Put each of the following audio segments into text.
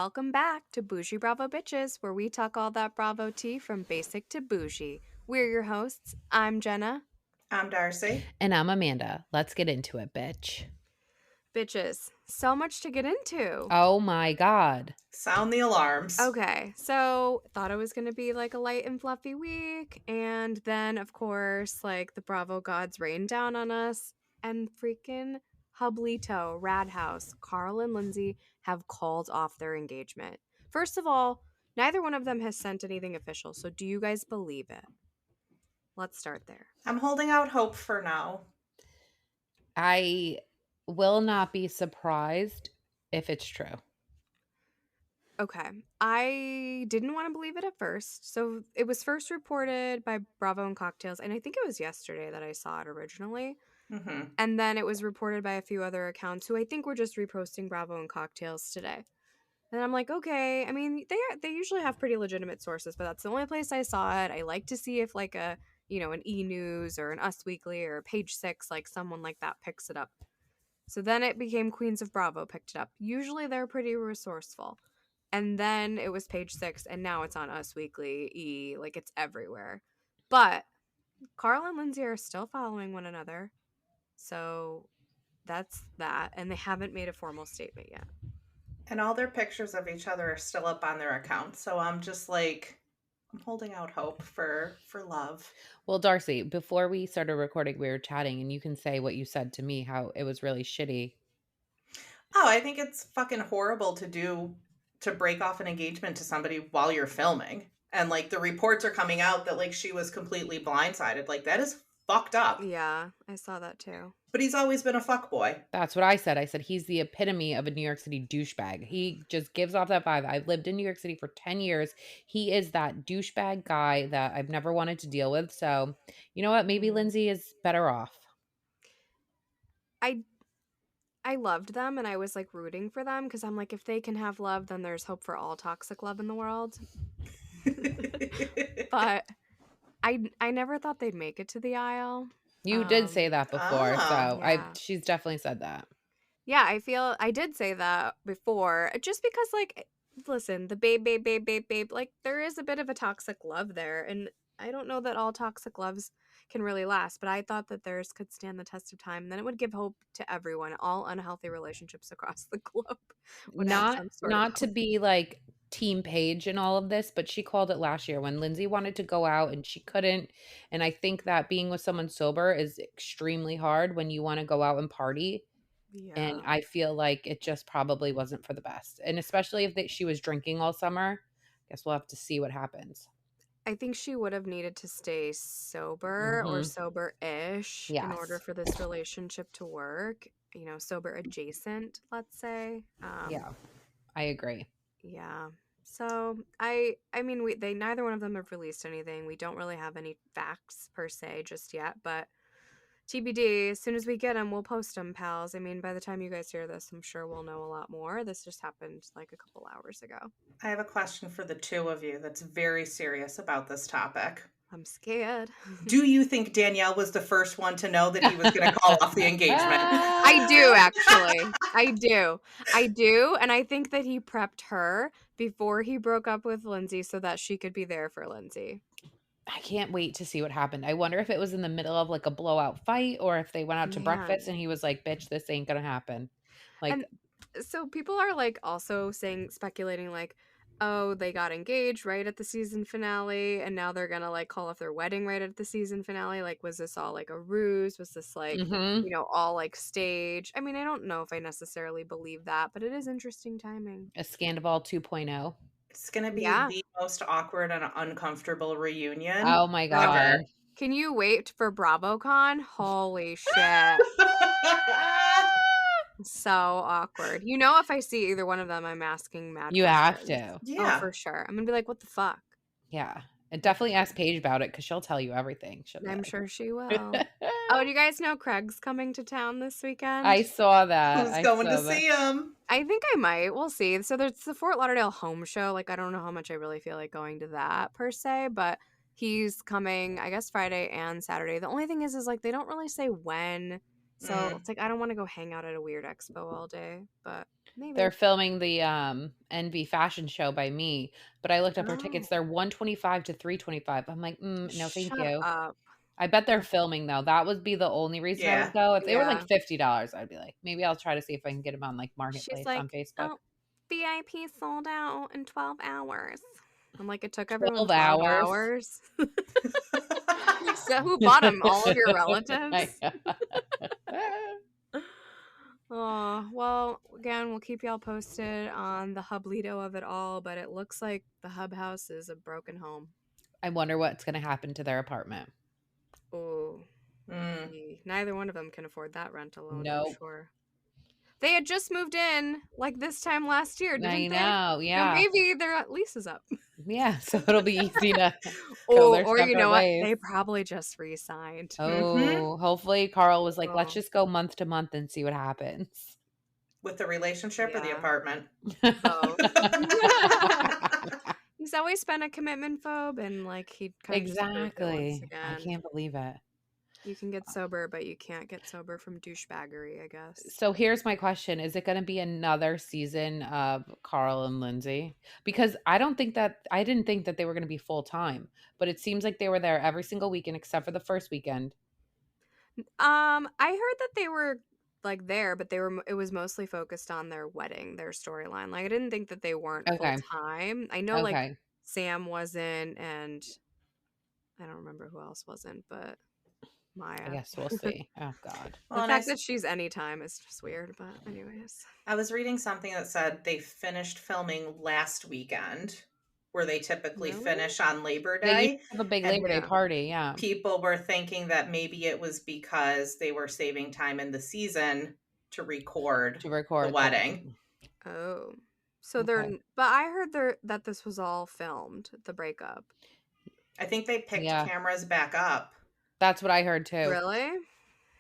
welcome back to Boujee Bravo Bitches, where we talk all that Bravo tea from basic to bougie. We're your hosts. I'm Jenna. I'm Darcy. And I'm Amanda. Let's get into it, bitch. Bitches, so much to get into. Oh my God. Sound the alarms. Okay, so thought it was going to be like a light and fluffy week. And then, of course, like the Bravo gods rained down on us. And freaking Hublito, Radhouse, Carl, and Lindsay have called off their engagement. First of all, neither one of them has sent anything official. So do you guys believe it? Let's start there. I'm holding out hope for now. I will not be surprised if it's true. Okay. I didn't want to believe it at first. So it was first reported by Bravo and Cocktails, and I think it was yesterday that I saw it originally. Mm-hmm. And then it was reported by a few other accounts who I think were just reposting Bravo and Cocktails today. And I'm like, okay. I mean, they usually have pretty legitimate sources, but that's the only place I saw it. I like to see if like an E! News or an Us Weekly or a Page 6, like someone like that picks it up. So then it became Queens of Bravo picked it up. Usually they're pretty resourceful. And then it was Page 6, and now it's on Us Weekly, like it's everywhere. But Carl and Lindsay are still following one another. So that's that. And they haven't made a formal statement yet. And all their pictures of each other are still up on their account. So I'm just like, I'm holding out hope for love. Well, Darcy, before we started recording, we were chatting, and you can say what you said to me, how it was really shitty. Oh, I think it's fucking horrible to break off an engagement to somebody while you're filming. And like the reports are coming out that like she was completely blindsided. Like that is fucked up. Yeah, I saw that too. But he's always been a fuckboy. That's what I said. I said he's the epitome of a New York City douchebag. He just gives off that vibe. I've lived in New York City for 10 years. He is that douchebag guy that I've never wanted to deal with. So, you know what? Maybe Lindsay is better off. I loved them, and I was like rooting for them because I'm like, if they can have love, then there's hope for all toxic love in the world. But I never thought they'd make it to the aisle. You did say that before, so yeah. she's definitely said that. Yeah, I did say that before, just because, like, listen, the babe, like, there is a bit of a toxic love there, and I don't know that all toxic loves can really last, but I thought that theirs could stand the test of time, and then it would give hope to everyone, all unhealthy relationships across the globe. Not to be, like, Team Page and all of this, but she called it last year when Lindsay wanted to go out and she couldn't, and I think that being with someone sober is extremely hard when you want to go out and party. Yeah. And I feel like it just probably wasn't for the best. And especially if she was drinking all summer, I guess we'll have to see what happens. I think she would have needed to stay sober or sober-ish in order for this relationship to work. You know, sober adjacent, let's say. Yeah, I agree. Yeah. So I mean, they neither one of them have released anything. We don't really have any facts per se just yet, but TBD, as soon as we get them, we'll post them, pals. I mean, by the time you guys hear this, I'm sure we'll know a lot more. This just happened like a couple hours ago. I have a question for the two of you that's very serious about this topic. I'm scared. Do you think Danielle was the first one to know that he was going to call off the engagement? I do, actually. I do. And I think that he prepped her before he broke up with Lindsay so that she could be there for Lindsay. I can't wait to see what happened. I wonder if it was in the middle of like a blowout fight or if they went out to breakfast and he was like, bitch, this ain't going to happen. Like, and so people are like also speculating like, oh, they got engaged right at the season finale and now they're going to like call off their wedding right at the season finale. Like, was this all like a ruse? Was this like, all like staged? I mean, I don't know if I necessarily believe that, but it is interesting timing. A Scandal 2.0. It's going to be the most awkward and uncomfortable reunion. Oh my God. Ever. Can you wait for BravoCon? Holy shit. So awkward. You know, if I see either one of them, I'm asking mad You questions. have to. Yeah. Oh, for sure. I'm going to be like, what the fuck? Yeah. And definitely ask Paige about it because she'll tell you everything. I'm sure she will. Oh, do you guys know Craig's coming to town this weekend? I saw that. Who's going to see him? I think I might. We'll see. So there's the Fort Lauderdale home show. Like, I don't know how much I really feel like going to that per se, but he's coming, I guess, Friday and Saturday. The only thing is like, they don't really say when. So it's like, I don't want to go hang out at a weird expo all day, but Maybe. They're filming the NV fashion show by me, but I looked up her tickets. Oh. They're $125 to $325. I'm like, no, thank Shut you. up. I bet they're filming though. That would be the only reason I Yeah. would go. If they were like Yeah. $50, I'd be like, maybe I'll try to see if I can get them on like She's Marketplace like, on Facebook. oh, VIP sold out in 12 hours. I'm like, it took everyone 12 12 hours. hours. So who bought them? All of your relatives? Oh, well, again, we'll keep y'all posted on the hublido of it all, but it looks like the hub house is a broken home. I wonder what's going to happen to their apartment. Oh, Mm. neither one of them can afford that rent alone, Nope. I'm sure. They had just moved in like this time last year, didn't I they? know, So yeah. maybe their lease is up. Yeah, so it'll be easy to go Oh, their or you separate know what? ways. They probably just re-signed. Oh, hopefully Carl was like, let's Oh. just go month to month and see what happens. With the relationship or the Yeah. apartment? Both. He's always been a commitment phobe, and like he kind of just proved it once Exactly. I again. can't believe it. You can get sober, but you can't get sober from douchebaggery, I guess. So here's my question. Is it going to be another season of Carl and Lindsay? Because I didn't think that they were going to be full time, but it seems like they were there every single weekend except for the first weekend. I heard that they were like there, but it was mostly focused on their wedding, their storyline. Like I didn't think that they weren't Okay. full time. I know like Okay. Sam wasn't, and I don't remember who else wasn't, but Maya. I guess we'll see. Oh God. The Well, fact that she's anytime is just weird, but anyways. I was reading something that said they finished filming last weekend, where they typically Really? finish on Labor They Day. used to have a big and Labor Day Yeah. party, yeah. People were thinking that maybe it was because they were saving time in the season to record the wedding. Oh. So Okay. but I heard that this was all filmed, the breakup. I think they picked Yeah. cameras back up. That's what I heard too. Really?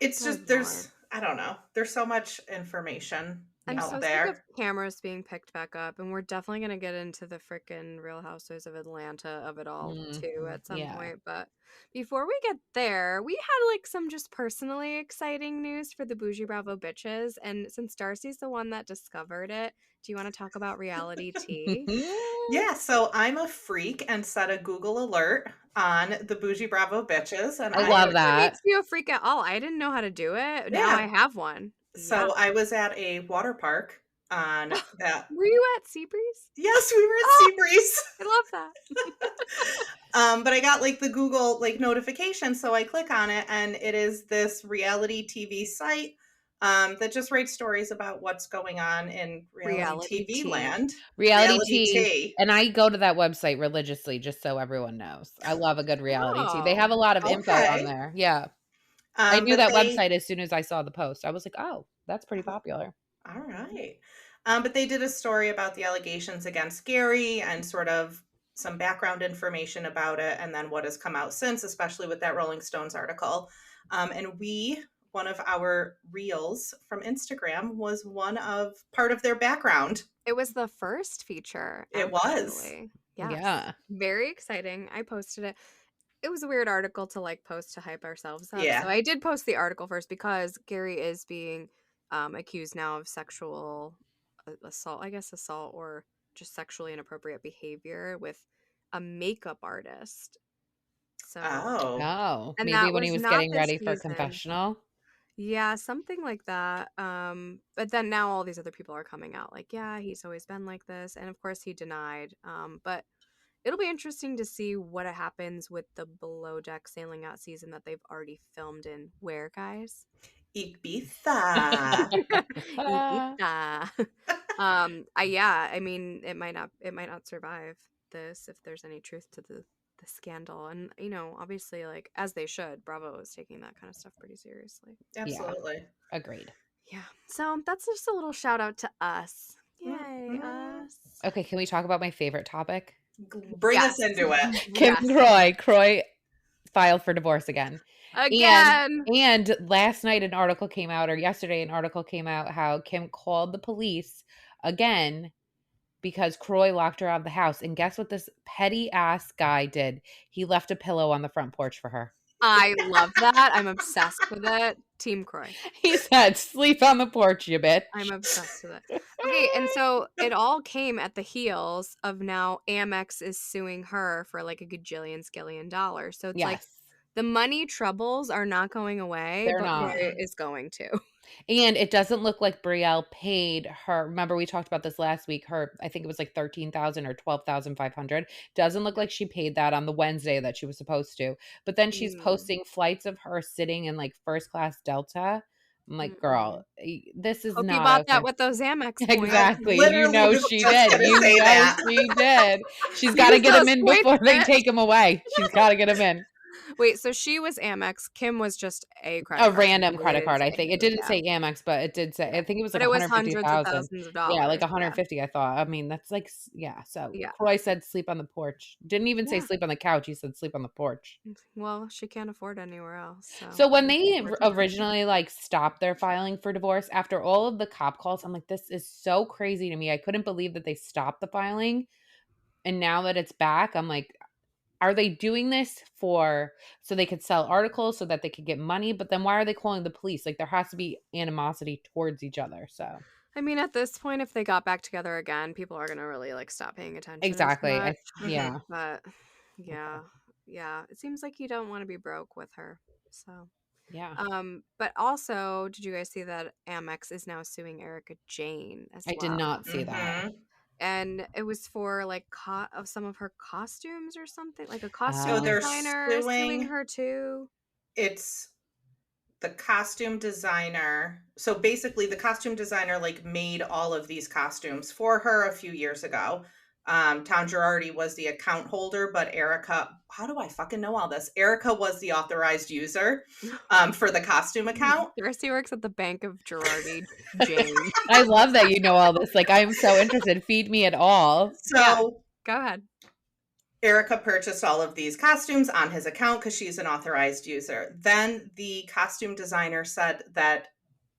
It's Oh, just I don't know. There's so much information I'm out so there. sick of cameras being picked back up, and we're definitely gonna get into the frickin' Real Housewives of Atlanta of it all too at some Yeah. point. But before we get there, we had like some just personally exciting news for the Boujee Bravo Bitches, and since Darcy's the one that discovered it, do you want to talk about reality tea? Yeah, so I'm a freak and set a Google alert on the Boujee Bravo Bitches, and I That love actually that. makes you a freak at all. I didn't know how to do it. Now Yeah. I have one. So I was at a water park on that. Were you at Seabreeze? Yes, we were at Seabreeze. I love that. But I got like the Google like notification, so I click on it, and it is this reality TV site that just writes stories about what's going on in reality TV tea. land. Reality tea. And I go to that website religiously just so everyone knows. I love a good reality tea. They have a lot of info on there. Yeah. I knew that website as soon as I saw the post. I was like, oh, that's pretty popular. All right. But they did a story about the allegations against Gary and sort of some background information about it, and then what has come out since, especially with that Rolling Stones article. And one of our reels from Instagram was part of their background. It was the first feature. It was. Yes. Yeah. Very exciting. I posted it. It was a weird article to like post to hype ourselves up. Yeah. So I did post the article first because Gary is being accused now of sexual assault, or just sexually inappropriate behavior with a makeup artist. So Oh, and maybe that when he was not getting this ready for season. confessional. Yeah, something like that. But then now all these other people are coming out like, yeah, he's always been like this, and of course he denied. But it'll be interesting to see what happens with the Below Deck Sailing Out season that they've already filmed in where, guys? Ibiza. Ibiza. I mean, it might not survive this if there's any truth to the scandal. And obviously, like, as they should, Bravo is taking that kind of stuff pretty seriously. Absolutely. Yeah, agreed. Yeah, so that's just a little shout out to us. Yay, us. Okay, can we talk about my favorite topic? Bring us into it. Kim and Croy filed for divorce again. And last night an article came out, or yesterday an article came out, how Kim called the police again because Croy locked her out of the house. And guess what this petty ass guy did? He left a pillow on the front porch for her. I love that. I'm obsessed with it. Team Croy. He said, sleep on the porch, you bitch. I'm obsessed with it. Okay, and so it all came at the heels of now Amex is suing her for like a gajillion skillion dollars. So it's like Yes, the money troubles are not going away, they're but not. Croy is going to. And it doesn't look like Brielle paid her. Remember, we talked about this last week. Her, I think it was like 13,000 or 12,500. Doesn't look like she paid that on the Wednesday that she was supposed to. But then she's posting flights of her sitting in like first class Delta. I'm like, girl, this is Hope you not bought okay. that with those Amex points. Exactly. Literally You know was she just did. gonna You say know that. she did. She's got to Use get him those in points, before they bitch. take him away. She's got to get him in. Wait, so she was Amex. Kim was just a credit A card. random They credit didn't card, I say think. It who, didn't yeah. say Amex, but it did say, I think it was like But it was hundreds of 150,000. thousands of Yeah, like dollars. 150, I thought. I mean, that's like, yeah. So Yeah. Croy said sleep on the porch. Didn't even say Yeah. sleep on the couch. He said sleep on the porch. Well, she can't afford anywhere else. So when they unfortunately. originally like stopped their filing for divorce, after all of the cop calls, I'm like, this is so crazy to me. I couldn't believe that they stopped the filing. And now that it's back, I'm like, are they doing this so they could sell articles so that they could get money? But then why are they calling the police? Like there has to be animosity towards each other. So I mean, at this point, if they got back together again, people are gonna really like stop paying attention. exactly. As much. Yeah. But yeah, yeah, it seems like you don't want to be broke with her. So Yeah. but also, did you guys see that Amex is now suing Erica Jane as I well? did not see that. And it was for like of some of her costumes or something, like a So costume they're designer suing suing her too. It's the costume designer. So basically the costume designer like made all of these costumes for her a few years ago. Tom Girardi was the account holder, but Erica, how do I fucking know all this? Erica was the authorized user for the costume account. Darcy works at the Bank of Girardi Jane. I love that you know all this. Like I'm so interested. Feed me it all. So Yeah. Go ahead. Erica purchased all of these costumes on his account because she's an authorized user. Then the costume designer said that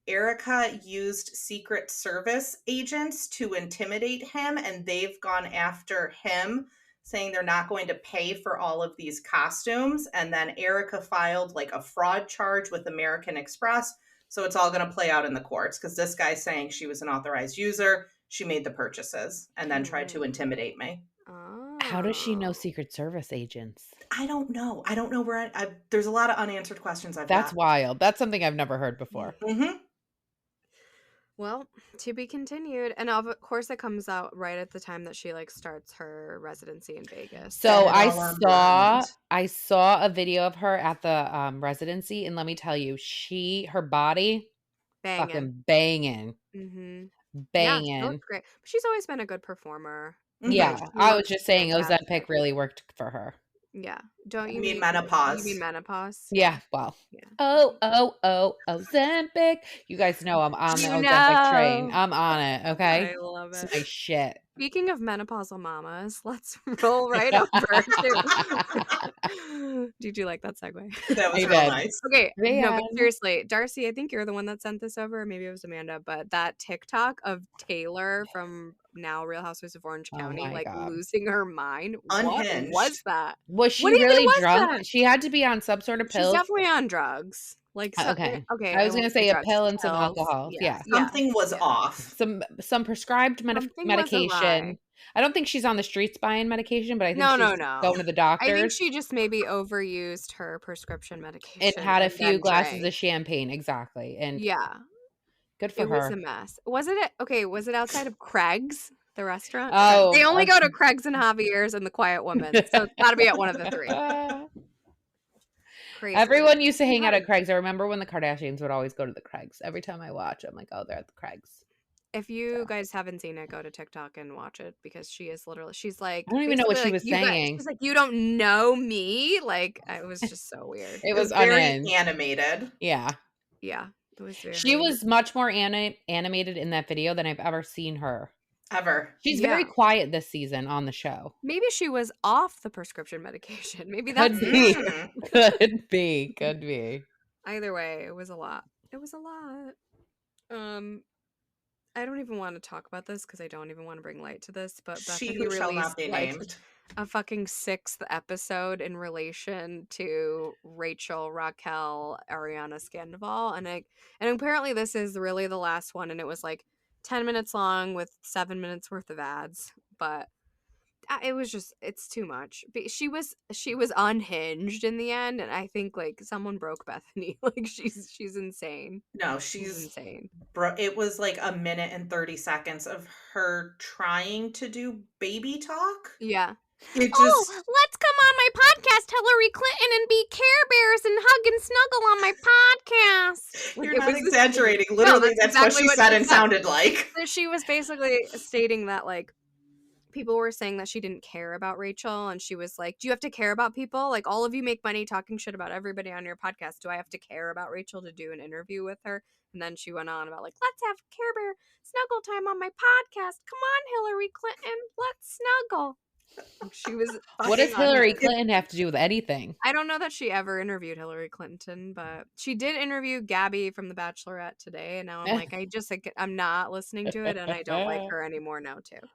Erica used Secret Service agents to intimidate him, and they've gone after him, saying they're not going to pay for all of these costumes. And then Erica filed like a fraud charge with American Express. So it's all going to play out in the courts because this guy's saying she was an authorized user. She made the purchases and then tried to intimidate me. How does she know Secret Service agents? I don't know. I don't know where there's a lot of unanswered questions I've got. That's wild. That's something I've never heard before. Mm-hmm. Well, to be continued. And of course it comes out right at the time that she like starts her residency in Vegas. So And it all unburned. I saw a video of her at the residency, and let me tell you, her body fucking banging. Mm-hmm. Banging. Yeah, she looks great. She's always been a good performer. Yeah, She I was looks just saying fantastic. Ozempic really worked for her. Yeah. Don't you You mean mean menopause? You mean menopause? Yeah, well. Yeah. Oh, Ozempic. You guys know I'm on the You Ozempic train. know. I'm on it, okay? I love It's it. my shit. Speaking of menopausal mamas, let's roll right over to. Did you like that segue? That was I real did. nice. Okay, no, but Man. seriously, Darcy, I think you're the one that sent this over. Maybe it was Amanda, but that TikTok of Taylor from now Real Housewives of Orange Oh County, my like God. losing her mind. Unhinged. What was that? Was she What even really was drunk? that? She had to be on some sort of She's pills. definitely on drugs. Like Okay. okay. I was gonna won't say a drugs, pill and some pills. alcohol. Yeah. Something was off. Some prescribed Something was medication. awry. I don't think she's on the streets buying medication, but I think No. she's going to the doctor. I think she just maybe overused her prescription medication and had a and few then glasses drank. of champagne. Exactly. And Yeah, good for it was her. a mess. Was it okay? Was it outside of Craig's, the restaurant? Oh, They only go to Craig's and Javier's and the Quiet Woman, so it's got to be at one of the three. Crazy. Everyone used to hang out at Craig's. I remember when the Kardashians would always go to the Craig's. Every time I watch, I'm like, oh, they're at the Craig's. If you guys haven't seen it, go to TikTok and watch it because she is literally. She's like, I don't even know what she basically was like, saying. she's like, you don't know me. Like it was just so weird. It was very unhinged. animated. Yeah. Yeah, it was very. She was much more animated in that video than I've ever seen her. Ever. She's very quiet this season on the show. Maybe she was off the prescription medication. Maybe that's Could be. Could be. Either way, it was a lot. It was a lot. I don't even want to talk about this because I don't even want to bring light to this. But She Bethany who shall released not be like named. a fucking 6th episode in relation to Rachel, Raquel, Ariana Scandoval, and apparently this is really the last one, and it was like 10 minutes long with 7 minutes worth of ads, but it was just, it's too much. But she was unhinged in the end, and I think like someone broke Bethany. Like she's insane. No, She's insane. It was like a minute and 30 seconds of her trying to do baby talk. Yeah. It just, let's come on my podcast, Hillary Clinton, and be Care Bears and hug and snuggle on my podcast. You're not exaggerating. Literally, that's exactly what she said and sounded like. So she was basically stating that, like, people were saying that she didn't care about Rachel, and she was like, do you have to care about people? Like, all of you make money talking shit about everybody on your podcast. Do I have to care about Rachel to do an interview with her? And then she went on about, like, let's have Care Bear snuggle time on my podcast. Come on, Hillary Clinton, let's snuggle. She was. What does Hillary Clinton have to do with anything? I don't know that she ever interviewed Hillary Clinton, but she did interview Gabby from The Bachelorette today, and now I'm like, I'm not listening to it, and I don't like her anymore now too.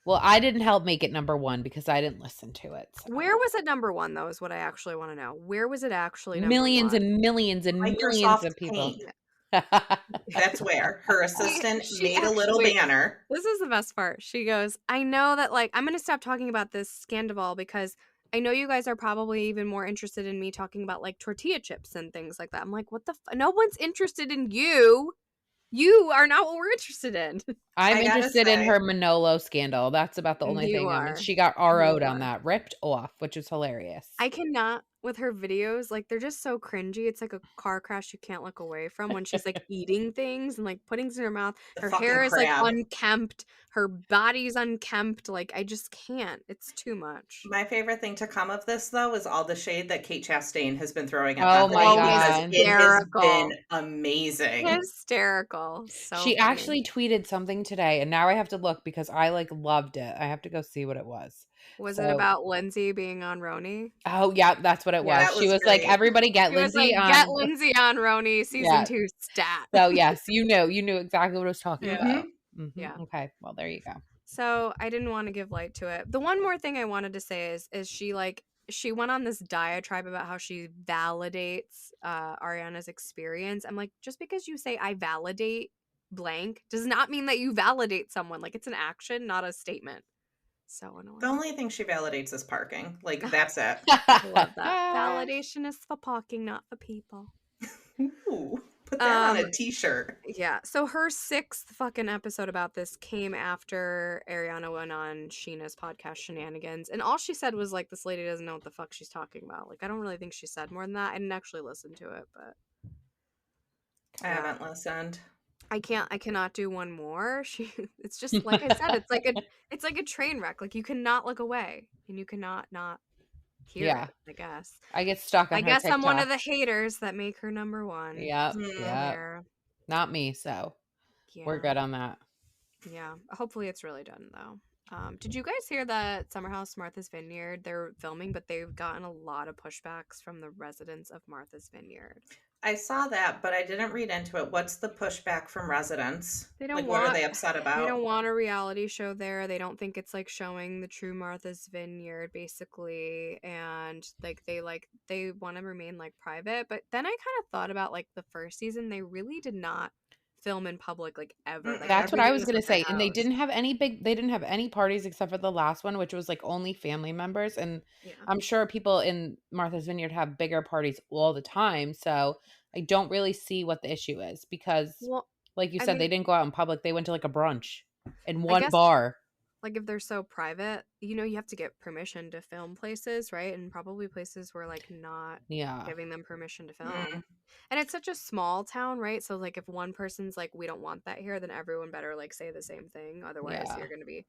Well, I didn't help make it number one because I didn't listen to it. So. Where was it number one, though, is what I actually want to know. Where was it actually number millions one? And millions and Microsoft millions of people. Paint. That's where her assistant made a little banner. This is the best part. She goes, I know that, like, I'm going to stop talking about this scandal because I know you guys are probably even more interested in me talking about, like, tortilla chips and things like that. I'm like, what the no one's interested in you. You are not what we're interested in. I'm interested in her Manolo scandal. That's about the only thing. I mean, she got RO'd on that, ripped off, which is hilarious. I cannot with her videos. Like, they're just so cringy. It's like a car crash you can't look away from when she's like eating things and like putting things in her mouth. Her hair is like unkempt. Her body's unkempt. Like, I just can't. It's too much. My favorite thing to come of this, though, is all the shade that Kate Chastain has been throwing at Bethany. Oh my God. It has been amazing. Hysterical. So she actually tweeted something today, and now I have to look because I like loved it. I have to go see what it was. Was it about Lindsay being on RHONY? Oh yeah, that's what it was. She was great. Like, everybody get Lindsay on. Get Lindsay on RHONY season 2 stat. So yes, you knew exactly what I was talking about. Mm-hmm. Yeah. Okay. Well, there you go. So I didn't want to give light to it. The one more thing I wanted to say is she went on this diatribe about how she validates Ariana's experience. I'm like, just because you say I validate blank does not mean that you validate someone. Like, it's an action, not a statement. So annoying. The only thing she validates is parking. Like, that's it. I love that. Validation is for parking, not for people. Ooh, put that on a t-shirt. Yeah. So her 6th fucking episode about this came after Ariana went on Sheena's podcast Shenanigans, and all she said was like, this lady doesn't know what the fuck she's talking about. Like, I don't really think she said more than that. I didn't actually listen to it, but I haven't listened. I cannot do one more. It's just like I said, it's like a train wreck. Like, you cannot look away and you cannot not hear it, I guess. I get stuck on I guess TikTok. I'm one of the haters that make her number one. Yep. Not me, so we're good on that. Yeah. Hopefully it's really done though. Did you guys hear that Summer House Martha's Vineyard, they're filming, but they've gotten a lot of pushbacks from the residents of Martha's Vineyard? I saw that, but I didn't read into it. What's the pushback from residents? They don't what are they upset about? They don't want a reality show there. They don't think it's like showing the true Martha's Vineyard, basically. And they want to remain like private. But then I kind of thought about like the first season, they really did not film in public like ever. Like, that's what I was gonna say. And they didn't have any parties except for the last one, which was like only family members. And I'm sure people in Martha's Vineyard have bigger parties all the time, so I don't really see what the issue is, because like you said, they didn't go out in public. They went to like a brunch in one bar. Like, if they're so private, you have to get permission to film places, right? And probably places where like not giving them permission to film. And it's such a small town, right? So like, if one person's like, we don't want that here, then everyone better like say the same thing. Otherwise you're going to be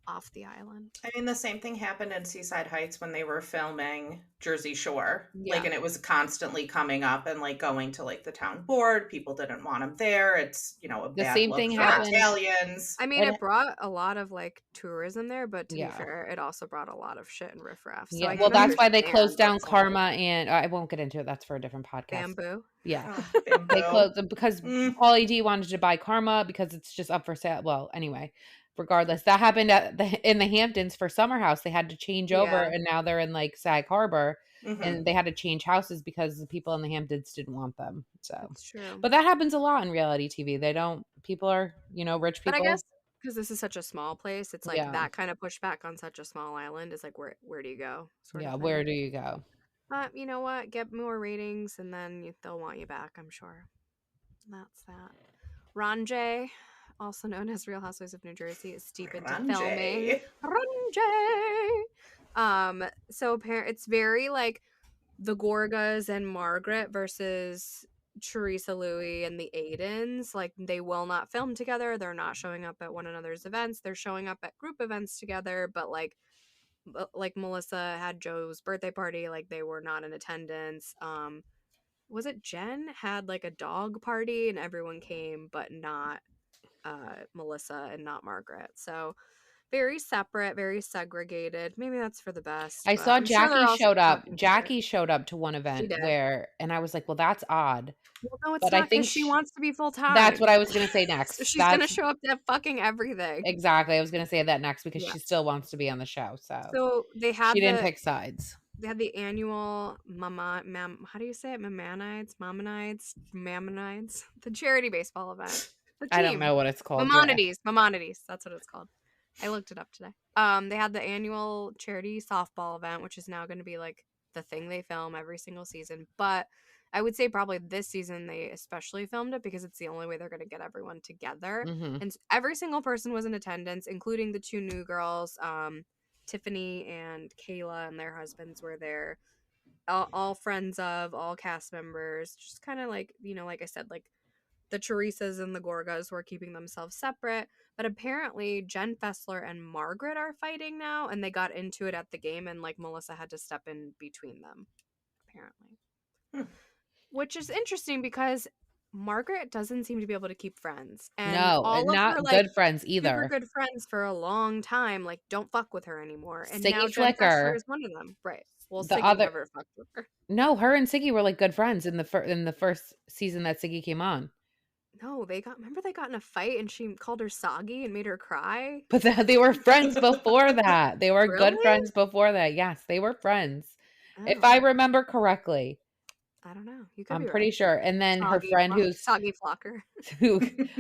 off the island. I mean, the same thing happened in Seaside Heights when they were filming Jersey Shore. Like, and it was constantly coming up and like going to like the town board. People didn't want them there. It's, a the bad same look thing for happened. Italians. I mean, it brought a lot of like tourism there, but to be fair, it also brought a lot of shit and riffraff. So well, that's why they closed down Karma, and I won't get into it. That's for a different podcast. Bamboo. Yeah. Bamboo. They closed because Pauly D wanted to buy Karma because it's just up for sale. Well, anyway, regardless, that happened in the Hamptons for Summer House. They had to change over, Yeah. and now they're in like Sag Harbor, Mhm. and they had to change houses because the people in the Hamptons didn't want them. So, That's true. but that happens a lot in reality TV. People are, rich But I people. guess because this is such a small place, it's like Yeah. that kind of pushback on such a small island is like, where do you go? Sort Yeah, of where thing. do you go? But you know what? Get more ratings, and then they'll want you back, I'm sure. That's that. RHONJ, also known as Real Housewives of New Jersey, is deep into filming. RHONJ. So it's very like the Gorgas and Margaret versus Teresa Louie and the Aidens. Like, they will not film together. They're not showing up at one another's events. They're showing up at group events together, but like Melissa had Joe's birthday party, like they were not in attendance. Was it Jen had like a dog party and everyone came, but not Melissa and not Margaret. So very separate, very segregated. Maybe that's for the best. I But saw I'm sure they're Jackie also showed up. talking shit. Jackie showed up to one She event did. and I was like, well, that's odd. Well, no, it's But I not because think she wants to be full time. That's what I was going to say next. So she's gonna show up to fucking everything. Exactly. I was going to say that next because Yeah. she still wants to be on the show. So they had she didn't pick sides. They had the annual how do you say it? Mammonides, the charity baseball event. The team. I don't know what it's called. Maimonides. That's what it's called. I looked it up today. They had the annual charity softball event, which is now going to be like the thing they film every single season. But I would say probably this season they especially filmed it because it's the only way they're going to get everyone together. Mm-hmm. And every single person was in attendance, including the two new girls, Tiffany and Kayla, and their husbands were there. All friends of, all cast members. Just kind of like, like I said, like the Teresas and the Gorgas were keeping themselves separate. But apparently Jen Fessler and Margaret are fighting now, and they got into it at the game, and like Melissa had to step in between them, apparently. Which is interesting because Margaret doesn't seem to be able to keep friends. And No, all of not her, good friends either. Super good friends for a long time, like, don't fuck with her anymore. And Siggy now Jen Flicker Fessler is one of them. Right. Well, The Siggy never fucked with her. No, her and Siggy were like good friends in the first season that Siggy came on. No, they got in a fight and she called her soggy and made her cry. But they were friends before that. They were good Really? friends before that. Yes, they were friends. If Oh. I remember correctly. I don't know. You could I'm be pretty right. sure. And then her friend Soggy Flocker.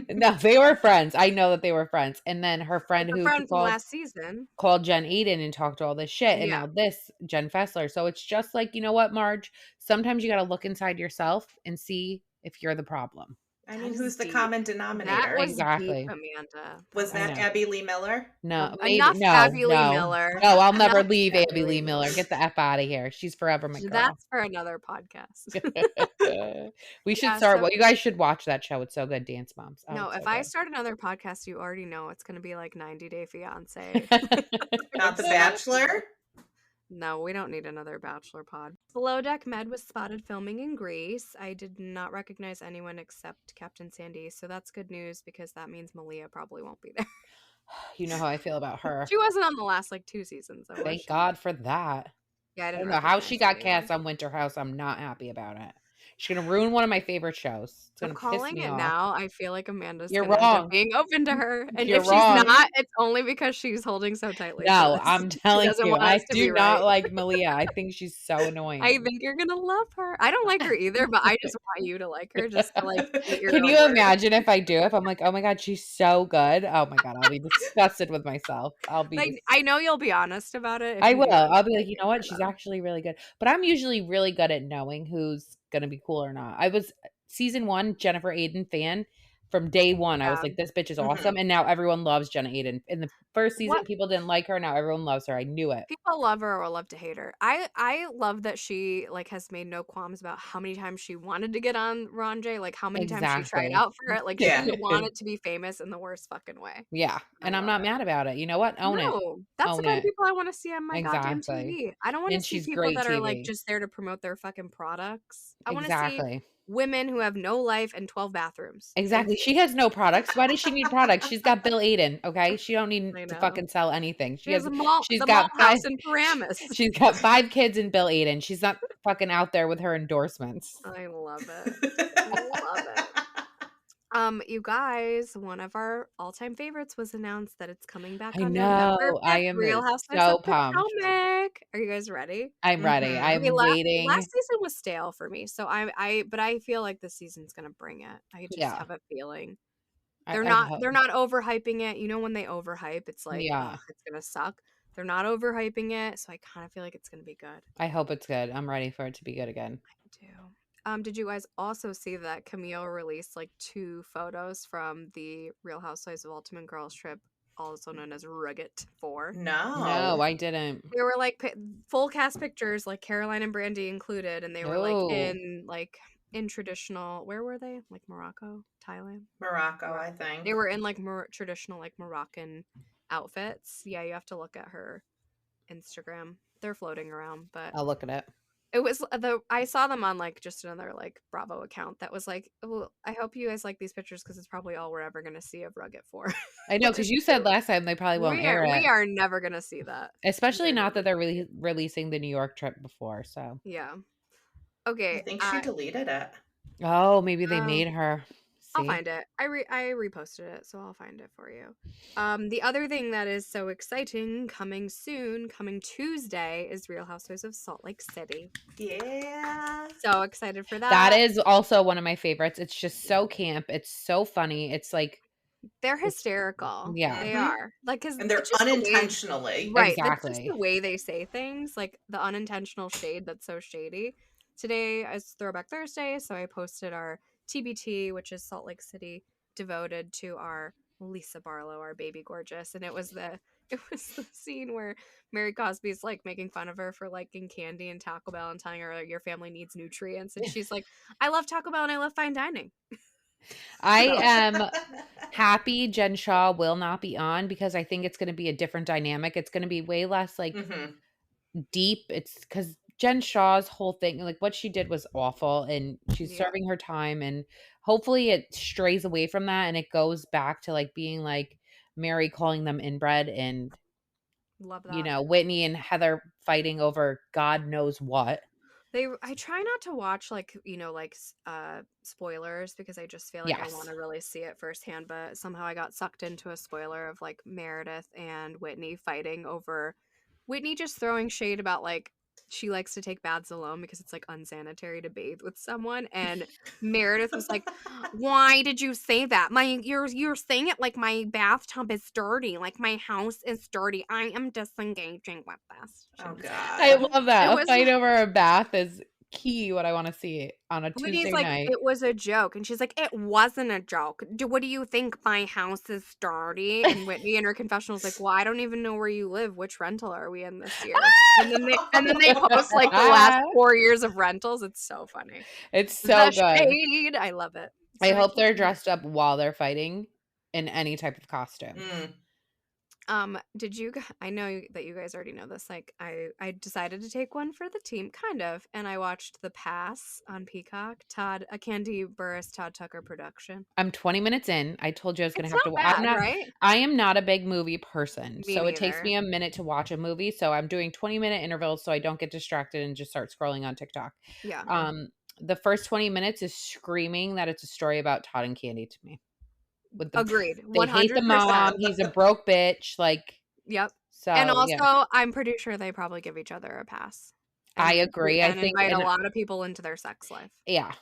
No, they were friends. I know that they were friends. And then her friend from last season called Jen Aiden and talked all this shit. And now this Jen Fessler. So it's just like, you know what, Marge? Sometimes you got to look inside yourself and see if you're the problem. I mean, who's the common denominator? That was exactly deep, Amanda. Was that Abby Lee Miller? No, Abby Lee Miller. No, I'll never leave Abby Lee Miller. Get the F out of here. She's forever my girl. That's for another podcast. We should start. You guys should watch that show. It's so good, Dance Moms. Oh, no, if I start another podcast, you already know it's going to be like 90 Day Fiance. Not The Bachelor? No, we don't need another Bachelor pod. Below Deck Med was spotted filming in Greece. I did not recognize anyone except Captain Sandy, so that's good news because that means Malia probably won't be there. You know how I feel about her. She wasn't on the last 2 seasons. Thank God for that. Yeah, I don't know how she got cast on Winter House. I'm not happy about it. She's gonna ruin one of my favorite shows. It's gonna calling piss me it off. now. I feel like Amanda's You're gonna wrong. end up being open to her, and You're if wrong. she's not, it's only because she's holding so tightly. No, I'm telling you, I do not right. like Malia. I think she's so annoying. I think you're gonna love her. I don't like her either, but I just want you to like her, just to like. Can you imagine if I do? If I'm like, oh my God, she's so good. Oh my God, I'll be disgusted with myself. I'll be like, I know you'll be honest about it. I will. I'll be like, you know what? She's actually really good. But I'm usually really good at knowing who's gonna be cool or not. I was season 1 Jennifer Aiden fan from day one. I was like, this bitch is awesome. And now everyone loves Jenna Aiden. In the first season, people didn't like her. Now everyone loves her. I knew it. People love her or love to hate her. I love that she like has made no qualms about how many times she wanted to get on RHONJ, like how many times she tried out for it. Like she wanted to be famous in the worst fucking way. Yeah. And I'm not mad about it. You know what? Own it. That's the kind of people I want to see on my goddamn TV. I don't want to see people that are like just there to promote their fucking products. I want to see women who have no life and 12 bathrooms. Exactly. She has no products. Why does she need products? She's got Bill Aiden. Okay. She don't need to fucking sell anything. She's got house in Paramus. She's got 5 kids in Bill Aiden. She's not fucking out there with her endorsements. I love it. I love it. You guys, one of our all-time favorites was announced that it's coming back I on November know. I 5th, am Real Housewives so of pumped. Potomac. Are you guys ready? I'm ready. Mhm. Okay, I'm last waiting. season was stale for me, so but I feel like this season's gonna bring it. I just Yeah. have a feeling. I hope. They're not overhyping it. You know when they overhype, it's like, Yeah. ugh, it's gonna suck. They're not overhyping it, so I kind of feel like it's gonna be good. I hope it's good. I'm ready for it to be good again. I do. Did you guys also see that Camille released like 2 photos from the Real Housewives of Ultimate Girls trip, also known as Rugged 4? No, No. I didn't. They were like full cast pictures, like Caroline and Brandy included, and they were Oh, like in traditional. Where were they? Like Morocco, Thailand. Morocco, Morocco. I think. They were in like traditional like Moroccan outfits. Yeah, you have to look at her Instagram. They're floating around, but I'll look at it. it was I saw them on like just another like Bravo account that was like, oh, I hope you guys like these pictures because it's probably all we're ever gonna see of Rugged 4. I know, Which because is you said true. last time they probably won't air it. We are never gonna see that. Especially We're not never that they're gonna see it. releasing the New York trip before. So, Yeah. I Okay. think she deleted it. oh, maybe they Oh, made her. I'll See, find it. I reposted it, so I'll find it for you. The other thing that is so exciting coming soon, coming Tuesday, is Real Housewives of Salt Lake City. Yeah. So excited for that that. is also one of my favorites. It's just so camp. It's so funny. It's like, They're hysterical. yeah, They Mhm. are. Like, cause And they're it's just the way, unintentionally. right? That's just exactly. the way they say things, like the unintentional shade that's so shady. Today is Throwback Thursday, so I posted our TBT, which is Salt Lake City, devoted to our Lisa Barlow, our baby gorgeous, and it was the scene where Mary Cosby's like making fun of her for liking candy and Taco Bell and telling her your family needs nutrients, and she's like, I love Taco Bell and I love fine dining. I So am happy Jen Shaw will not be on because I think it's going to be a different dynamic. It's going to be way less like Mhm. deep. It's because Jen Shaw's whole thing, like what she did was awful and she's yeah, serving her time. And hopefully it strays away from that and it goes back to like being like Mary calling them inbred and, love that. Whitney and Heather fighting over God knows what. I try not to watch like, spoilers because I just feel like I want Yes. to really see it firsthand, but somehow I got sucked into a spoiler of like Meredith and Whitney fighting over Whitney just throwing shade about like she likes to take baths alone because it's like unsanitary to bathe with someone, and Meredith was like, why did you say that? You're saying it like my bathtub is dirty, like my house is dirty. I am disengaging with this. She Oh didn't say I God. love it that. A was fight over a bath is key what I want to see on a Whitney's Tuesday like, night. it was a joke. And she's like, it wasn't a joke. What do you think? My house is dirty? And Whitney in her confessional is like, well, I don't even know where you live. Which rental are we in this year? And then they post like the last 4 years of rentals. It's so funny. It's so The good. shade. I love it. I So I hope can't they're wait. dressed up while they're fighting in any type of costume. Mm. Did you I know that you guys already know this, like I decided to take one for the team, kind of, and I watched The Pass on Peacock, a Candy Burris Todd Tucker production. I'm 20 minutes in. I told you I was going to It's have not to bad, right? I am not a big movie person. Me So it takes neither. me a minute to watch a movie, so I'm doing 20-minute intervals so I don't get distracted and just start scrolling on TikTok. Yeah. The first 20 minutes is screaming that it's a story about Todd and Candy to me. With Agreed. they hate the 100%. mom, he's a broke bitch, like, Yep. And so yeah. also, I'm pretty sure they probably give each other a pass. I And agree. I and think invite a and lot of people into their sex life. yeah.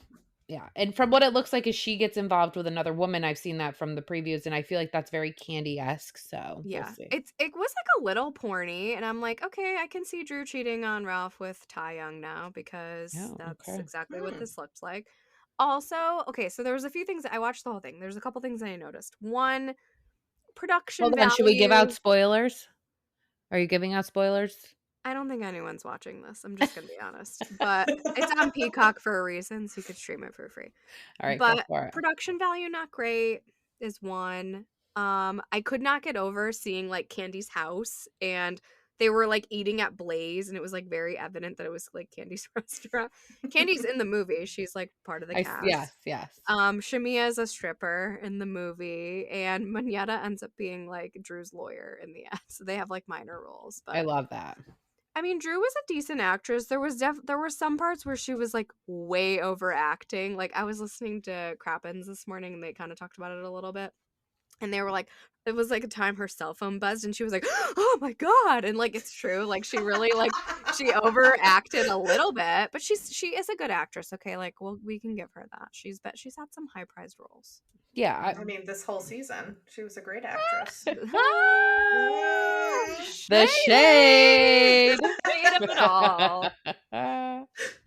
Yeah. And from what it looks like is she gets involved with another woman. I've seen that from the previews and I feel like that's very Candy-esque, so we'll Yeah. see. It was like a little porny, and I'm like, okay, I can see Drew cheating on Ralph with Ty Young now because Oh, that's okay. exactly what Hmm. this looks like. Also, okay, so there was a few things I watched the whole thing. There's a couple things I noticed. One, production Hold on, should we give out value. spoilers? Are you giving out spoilers? I don't think anyone's watching this. I'm just gonna be honest. But it's on Peacock for a reason, so you could stream it for free. All right, go But for it. production value not great is one. I could not get over seeing like Candy's house, and they were like eating at Blaze, and it was like very evident that it was like Candy's restaurant. Candy's in the movie. She's like part of the Yes, cast. yes. Shamia is a stripper in the movie, and Manetta ends up being like Drew's lawyer in the end. So they have like minor roles, I but love that. I mean, Drew was a decent actress. There were some parts where she was like way overacting. Like I was listening to Crappens this morning and they kind of talked about it a little bit. And they were like, it was like a time her cell phone buzzed and she was like, oh my God. And like, it's true. Like she really like, she overacted a little bit, but she is a good actress. Okay. Like, well, we can give her that. She's had some high prized roles. Yeah. I mean, this whole season, she was a great actress. The shade. Shade of it all.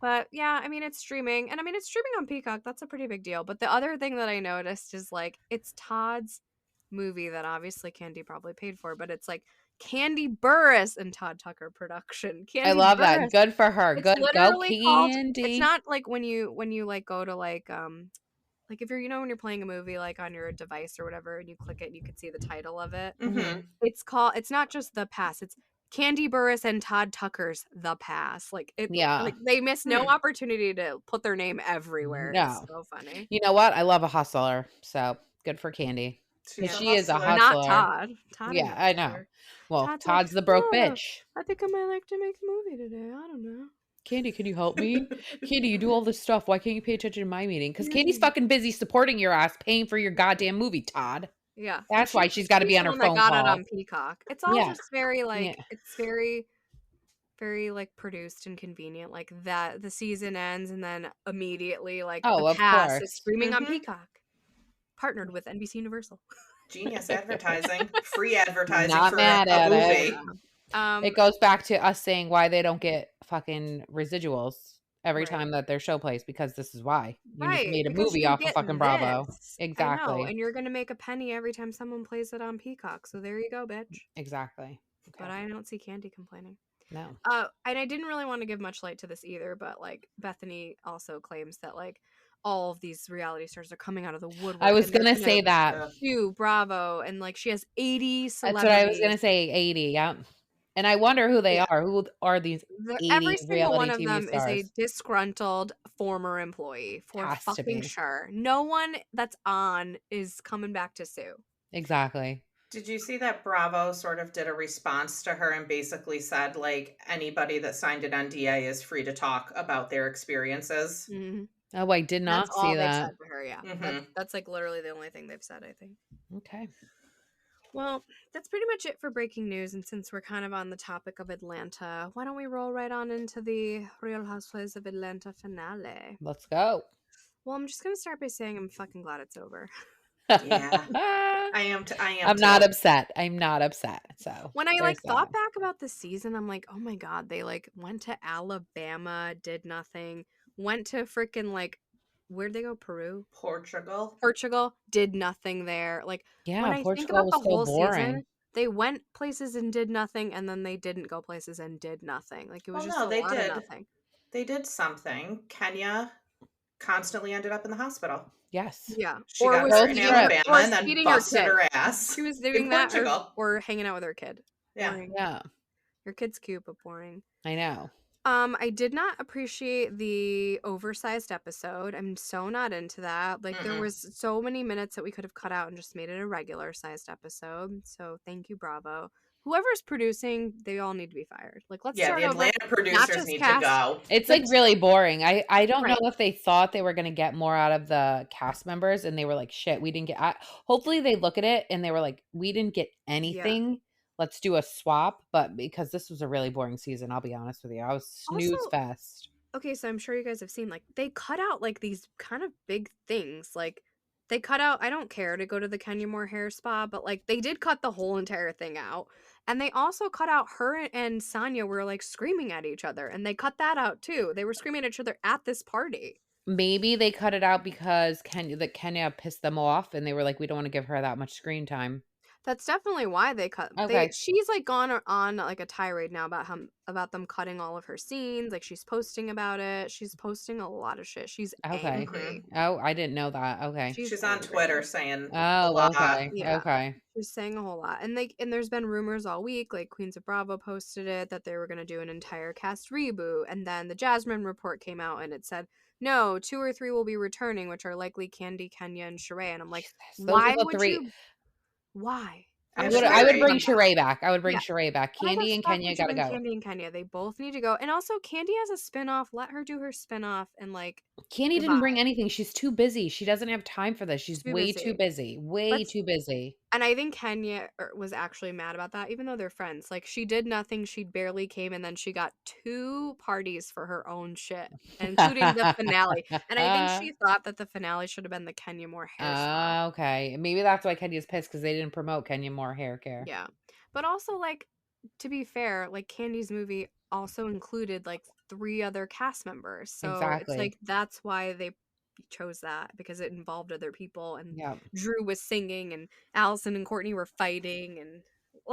But yeah, I mean, it's streaming. And I mean, it's streaming on Peacock. That's a pretty big deal. But the other thing that I noticed is like, it's Todd's movie that obviously Candy probably paid for, but it's like Candy Burris and Todd Tucker production. Candy I love Burris. that. Good for her. It's Good. Go literally called, Candy. it's not like when you like go to like if you're when you're playing a movie like on your device or whatever and you click it and you can see the title of it. Mm-hmm. It's not just The Pass, it's Candy Burris and Todd Tucker's The Pass. Like it, Yeah. like they miss no opportunity to put their name everywhere. No. It's so funny. You know what? I love a hustler. So good for Candy. She is a hustler. Not Todd. Yeah, I know. Well, Todd's the broke bitch. I think I might like to make a movie today. I don't know. Candy, can you help me? Candy, you do all this stuff. Why can't you pay attention to my meeting? Because Candy's fucking busy supporting your ass, paying for your goddamn movie, Todd. Yeah. That's why she's got to be on her phone got call. it on Peacock. It's all just very like it's very, very like produced and convenient. Like that the season ends and then immediately like The Pass is streaming on Peacock. Partnered with NBC Universal. Genius advertising. Free advertising Not for mad a at movie. It goes back to us saying why they don't get fucking residuals every time that their show plays, because this is why. You just made a movie off of fucking Bravo. Exactly. I know, and you're gonna make a penny every time someone plays it on Peacock. So there you go, bitch. Exactly. Okay. But I don't see Candy complaining. No. And I didn't really want to give much light to this either, but like Bethany also claims that like all of these reality stars are coming out of the woodwork. I was gonna say that. Bravo, and like she has 80 celebrities. That's what I was gonna say. 80. Yeah. And I wonder who they are. Who are these 80 every single one of TV them stars? is a disgruntled former employee for fucking sure. No one that's on is coming back to sue. Exactly. Did you see that Bravo sort of did a response to her and basically said, like, anybody that signed an NDA is free to talk about their experiences? Mm-hmm. Oh, I did not see that. They've said to her, yeah. Mm-hmm. That's like literally the only thing they've said, I think. Okay. Well, that's pretty much it for breaking news. And since we're kind of on the topic of Atlanta, why don't we roll right on into the Real Housewives of Atlanta finale? Let's go. Well, I'm just going to start by saying I'm fucking glad it's over. Yeah. I am I'm not upset. I'm not upset. So when I thought back about the season, I'm like, oh my God, they like went to Alabama, did nothing, went to freaking like, where'd they go? Peru? Portugal, did nothing there. Like, yeah, when I think about the whole season, they went places and did nothing, and then they didn't go places and did nothing. Like, it was just a lot of nothing. They did something. Kenya constantly ended up in the hospispittal. Yes. Yeah. She got hurt in Alabama and then busted her ass. She was doing that or hanging out with her kid. Yeah. Boring. Yeah. Your kid's cute, but boring. I know. I did not appreciate the oversized episode. I'm so not into that. Like, there was so many minutes that we could have cut out and just made it a regular sized episode. So thank you, Bravo. Whoever's producing, they all need to be fired. Like, let's start the Atlanta producers need to go. It's like really boring. I don't know if they thought they were going to get more out of the cast members and they were like, shit, we didn't get hopefully they look at it and they were like, we didn't get anything. Yeah. Let's do a swap. But because this was a really boring season, I'll be honest with you. I was snooze fest. Okay, so I'm sure you guys have seen, like, they cut out like these kind of big things. Like, they cut out, I don't care to go to the Kenya Moore hair spa, but like they did cut the whole entire thing out. And they also cut out her and Sonia were like screaming at each other. And they cut that out too. They were screaming at each other at this party. Maybe they cut it out because Kenya pissed them off and they were like, we don't want to give her that much screen time. That's definitely why they cut. Okay. She's like gone on like a tirade now about them cutting all of her scenes. Like she's posting about it. She's posting a lot of shit. She's angry. Oh, I didn't know that. Okay. She's on Twitter saying. Oh, okay. Yeah. Okay. She's saying a whole lot, and there's been rumors all week. Like Queens of Bravo posted it that they were gonna do an entire cast reboot, and then the Jasmine report came out and it said no, 2 or 3 will be returning, which are likely Candy, Kenya, and Sheree. And I'm like, why would you? Why? I It's would bring very- Sheree back. I would bring Yeah. Sheree back. Why the Candy and fuck Kenya would you gotta bring go. Candy and Kenya? They both need to go. And also, Candy has a spin-off. Let her do her spin-off and like Candy didn't bring anything. She's too busy. She doesn't have time for this. She's too way too busy. busy. Way too busy. And I think Kenya was actually mad about that, even though they're friends. Like, she did nothing. She barely came, and then she got 2 parties for her own shit, including the finale. And I think she thought that the finale should have been the Kenya Moore hair spa. Okay. Maybe that's why Kenya's pissed because they didn't promote Kenya Moore hair care. Yeah. But also, like, to be fair, like, Candy's movie also included, like, 3 other cast members. So it's Exactly. like, that's why they chose that, because it involved other people, and Yeah. Drew was singing, and Allison and Courtney were fighting, and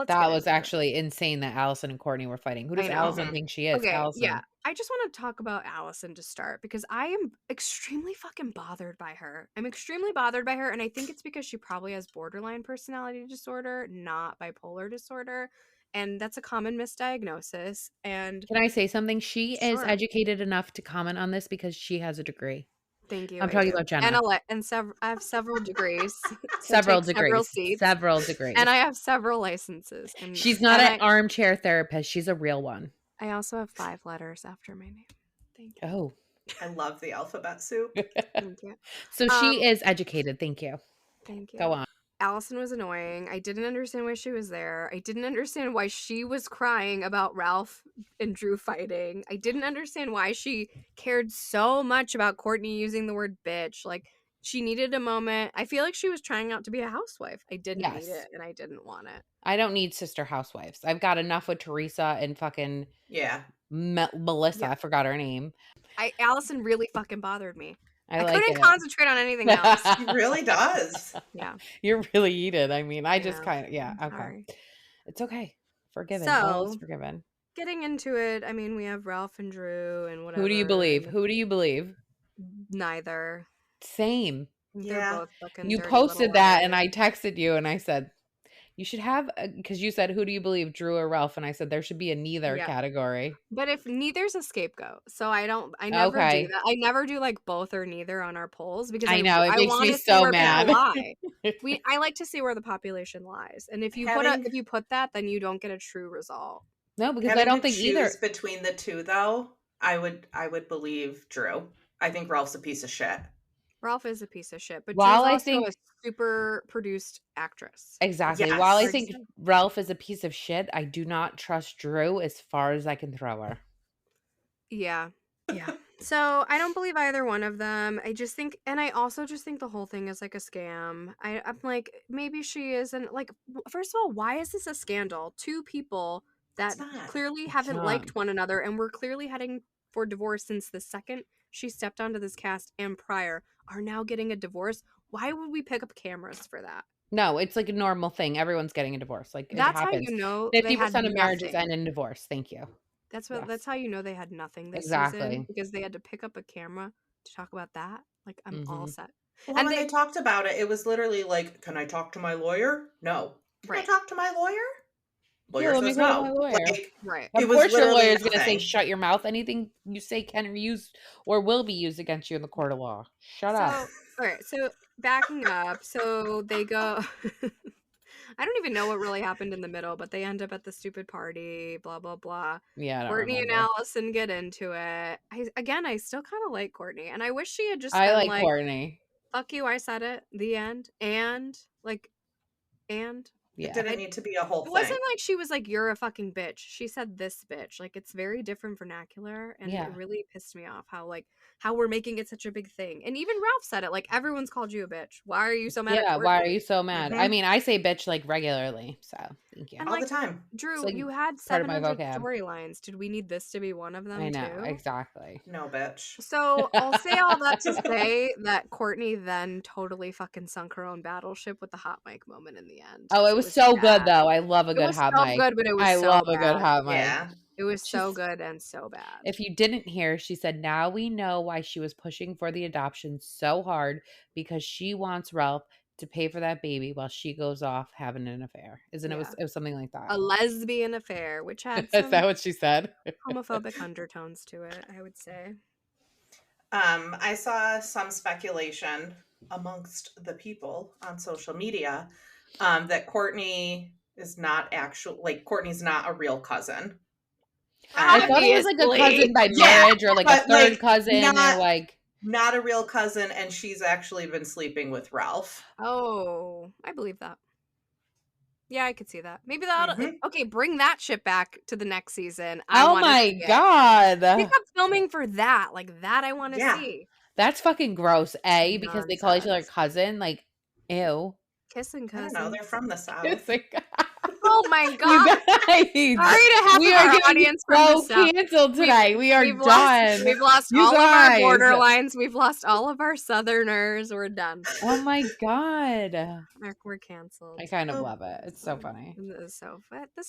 That was actually insane that Allison and Courtney were fighting. Who does I know. Allison think she is? Okay, Allison. yeah. I just want to talk about Allison to start, because I am extremely fucking bothered by her. I'm extremely bothered by her, and I think it's because she probably has borderline personality disorder, not bipolar disorder, and that's a common misdiagnosis. And Can I say something? She is Sure. educated enough to comment on this because she has a degree. Thank you. I'm I talking do. about Jenna. I have several degrees. to Several take degrees. seats, Several degrees. and I have several licenses. And She's not and an armchair therapist. She's a real one. I also have 5 letters after my name. Thank you. Oh. I love the alphabet soup. Thank you. So she is educated. Thank you. Thank you. Go on. Allison was annoying. I didn't understand why she was there. I didn't understand why she was crying about Ralph and Drew fighting. I didn't understand why she cared so much about Courtney using the word bitch. Like, she needed a moment. I feel like she was trying out to be a housewife. I didn't need it, and I didn't want it. I don't need sister housewives. I've got enough with Teresa and fucking Melissa. Yeah. I forgot her name. Allison really fucking bothered me. I like couldn't it. concentrate on anything else. She really does. Yeah. You're really heated. I mean, I just kind of, I'm okay. sorry. It's okay. Forgiven. So, All is forgiven. Getting into it, I mean, we have Ralph and Drew and whatever. Who do you believe? Who do you believe? Neither. Same. They're both fucking You dirty posted little that liars. and I texted you and I said, you should have, because you said, who do you believe, Drew or Ralph? And I said, there should be a neither category. But if neither's a scapegoat, so I never do that. I never do like both or neither on our polls, because I know, it I makes want me to see so where mad. people lie. I like to see where the population lies, and if you put that, then you don't get a true result. No, because I don't think either. Between the two, though, I would believe Drew. I think Ralph's a piece of shit. Ralph is a piece of shit, but While Drew's I also think a super produced actress. Exactly. Yes. While I think Ralph is a piece of shit, I do not trust Drew as far as I can throw her. Yeah. Yeah. So I don't believe either one of them. I just think, and I also just think the whole thing is like a scam. I'm like, maybe she isn't, like, first of all, why is this a scandal? 2 people that clearly haven't liked one another and were clearly heading for divorce since the second she stepped onto this cast and prior are now getting a divorce. Why would we pick up cameras for that? No, it's like a normal thing. Everyone's getting a divorce. Like, that's it happens. How you know 50% of marriages end in divorce. Thank you. That's how you know they had nothing this Exactly. season, because they had to pick up a camera to talk about that. Like, I'm all set. Well, and when they talked about it, it was literally like, "Can I talk to my lawyer?" No. Can I talk to my lawyer? Lawyer says no. Like, right. Of course, your lawyer is going to say, "Shut your mouth." Anything you say can be used or will be used against you in the court of law. Shut up. All right. So backing up, so they go. I don't even know what really happened in the middle, but they end up at the stupid party, blah, blah, blah. Yeah, Courtney and Allison get into it. I still kind of like Courtney, and I wish she had just been like Courtney. Fuck you, I said it. The end. And it didn't need to be a whole thing. It wasn't like she was like, "You're a fucking bitch." She said this bitch. Like, it's very different vernacular, and it really pissed me off how we're making it such a big thing. And even Ralph said it, like, everyone's called you a bitch. Why are you so mad? Yeah, why are you so mad? I mean, I say bitch like regularly, so thank you. And, all the time. Drew, like you had 700 storylines. Did we need this to be one of them? I know, too? exactly. No, bitch. So I'll say all that to say that Courtney then totally fucking sunk her own battleship with the hot mic moment in the end. Oh, it was so good though. I love a good hot mic. Good, but it was I so love bad. a good hot mic. Yeah. It was so good and so bad. If you didn't hear, she said, now we know why she was pushing for the adoption so hard, because she wants Ralph to pay for that baby while she goes off having an affair. It was something like that. A lesbian affair, which had Is that what she said? homophobic undertones to it, I would say. I saw some speculation amongst the people on social media that Courtney is not Courtney's not a real cousin. I thought it was like a cousin by marriage or like a third cousin or like not a real cousin, and she's actually been sleeping with Ralph. Oh, I believe that. Yeah, I could see that. Maybe that'll okay, bring that shit back to the next season. Oh my god. Pick up filming for that. Like that I want to see. That's fucking gross, A, because they call each other cousin. Like, ew. Kissing cousins. I don't know, they're from the South. Oh my god! You guys, sorry to have our audience from the South. Canceled tonight. We are done. We've lost all of our borderlines. We've lost all of our Southerners. We're done. Oh my god, we're canceled. I kind of love it. It's so funny. This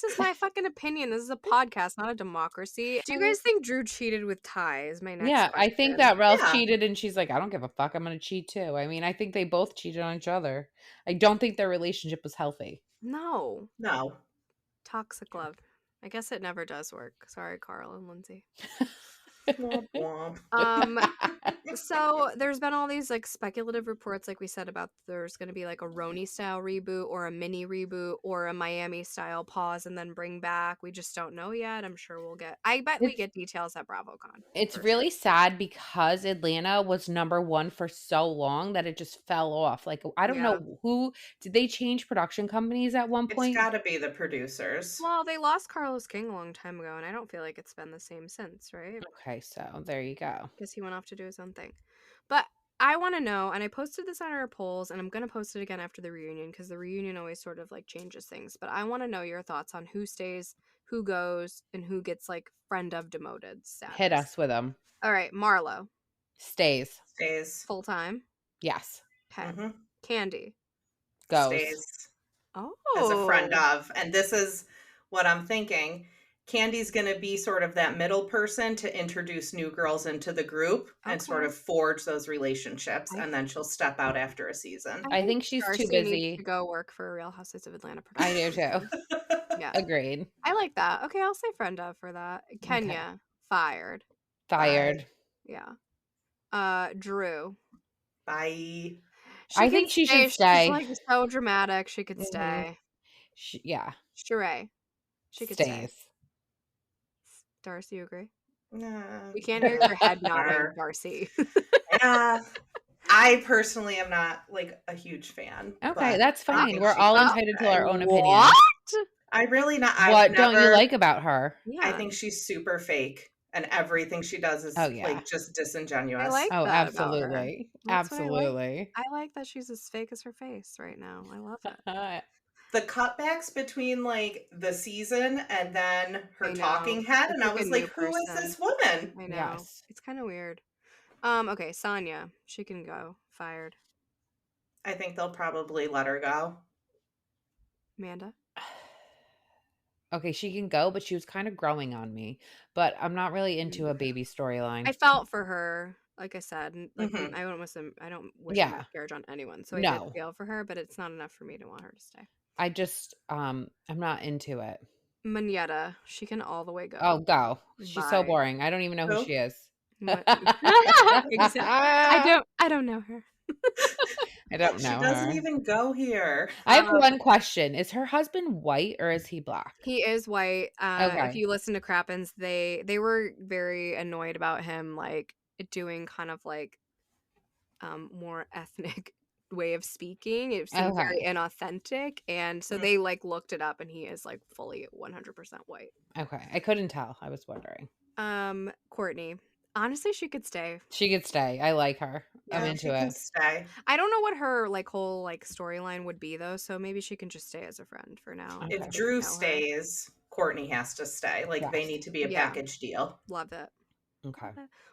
is my fucking opinion. This is a podcast, not a democracy. Do you guys think Drew cheated with Ty? Is my next question. I think that Ralph cheated, and she's like, I don't give a fuck. I'm gonna cheat too. I mean, I think they both cheated on each other. I don't think their relationship was healthy. No. Toxic love. I guess it never does work. Sorry, Carl and Lindsay. So there's been all these like speculative reports, like we said, about there's going to be like a RHONY style reboot or a mini reboot or a Miami style pause and then bring back. We just don't know yet. I'm sure I bet we get details at BravoCon. It's really sad because Atlanta was number one for so long that it just fell off. Like, I don't know who did they change production companies at one point? It's got to be the producers. Well, they lost Carlos King a long time ago, and I don't feel like it's been the same since, right? Okay, so there you go. Because he went off to do his own thing. But I want to know, and I posted this on our polls, and I'm going to post it again after the reunion, because the reunion always sort of like changes things. But I want to know your thoughts on who stays, who goes, and who gets like friend of demoted status. Hit us with them. All right, Marlo. Stays. Full time? Yes. Okay. Candy. Goes. Stays. Oh. As a friend of. And this is what I'm thinking. Candy's going to be sort of that middle person to introduce new girls into the group and sort of forge those relationships. And then she'll step out after a season. I think she's too busy to go work for Real Housewives of Atlanta. I do too. Yeah. Agreed. I like that. Okay, I'll say friend of for that. Kenya, fired. Yeah. Drew. Bye. I think she should stay. She's like so dramatic. She could stay. Sheree. She could stay. Darcy, you agree? No. We can't hear your head nodding, Darcy. I personally am not like a huge fan. Okay, that's fine. We're all entitled to our own opinion. What? I really not. What don't you like about her? Yeah. I think she's super fake, and everything she does is like just disingenuous. I like that absolutely, absolutely. I like that she's as fake as her face right now. I love it. The cutbacks between like the season and then her talking head, and I was like, who is this woman? I know. Yes. It's kind of weird. Okay, Sonia, she can go. Fired. I think they'll probably let her go. Amanda? Okay, she can go, but she was kind of growing on me. But I'm not really into a baby storyline. I felt for her, like I said. Like, I don't wish miscarriage on anyone. So I did feel for her, but it's not enough for me to want her to stay. I just, I'm not into it. Manetta, she can all the way go. Oh, go. She's so boring. I don't even know who she is. I don't know her. I don't know. She doesn't even go here. I have one question. Is her husband white or is he black? He is white. If you listen to Crappens, they were very annoyed about him like doing kind of like more ethnic way of speaking. It seemed very inauthentic, and so they like looked it up, and he is like fully 100% white. Okay, I couldn't tell. I was wondering. Courtney. Honestly, she could stay. She could stay. I like her. Yeah, I'm into it. Stay. I don't know what her like whole like storyline would be though, so maybe she can just stay as a friend for now. Okay. If Drew stays, Courtney has to stay. Like they need to be a package deal. Love it. Okay.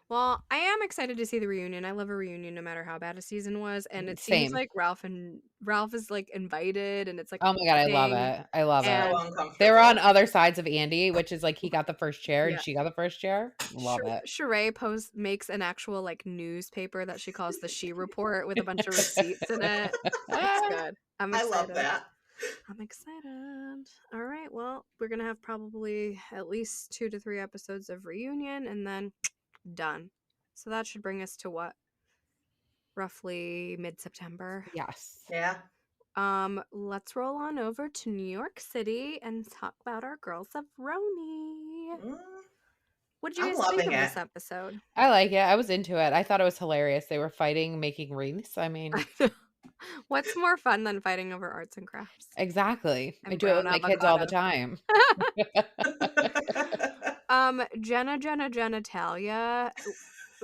Well, I am excited to see the reunion. I love a reunion no matter how bad a season was, and it seems like Ralph is like invited, and it's like, oh my god, I love it. I love it. They were on other sides of Andy, which is like he got the first chair and she got the first chair. Love it. Sheree makes an actual like newspaper that she calls the She Report with a bunch of receipts in it. That's good. I love that. I'm excited. All right. Well, we're going to have probably at least 2 to 3 episodes of reunion and then done. So that should bring us to what? Roughly mid-September. Yes. Yeah. Let's roll on over to New York City and talk about our girls of RHONY. Mm, What did you I'm guys think loving of this it. episode? I like it. I was into it. I thought it was hilarious. They were fighting, making wreaths. I mean, What's more fun than fighting over arts and crafts exactly. I and do it with brown my kids all the avocado? time. Jenna Talia.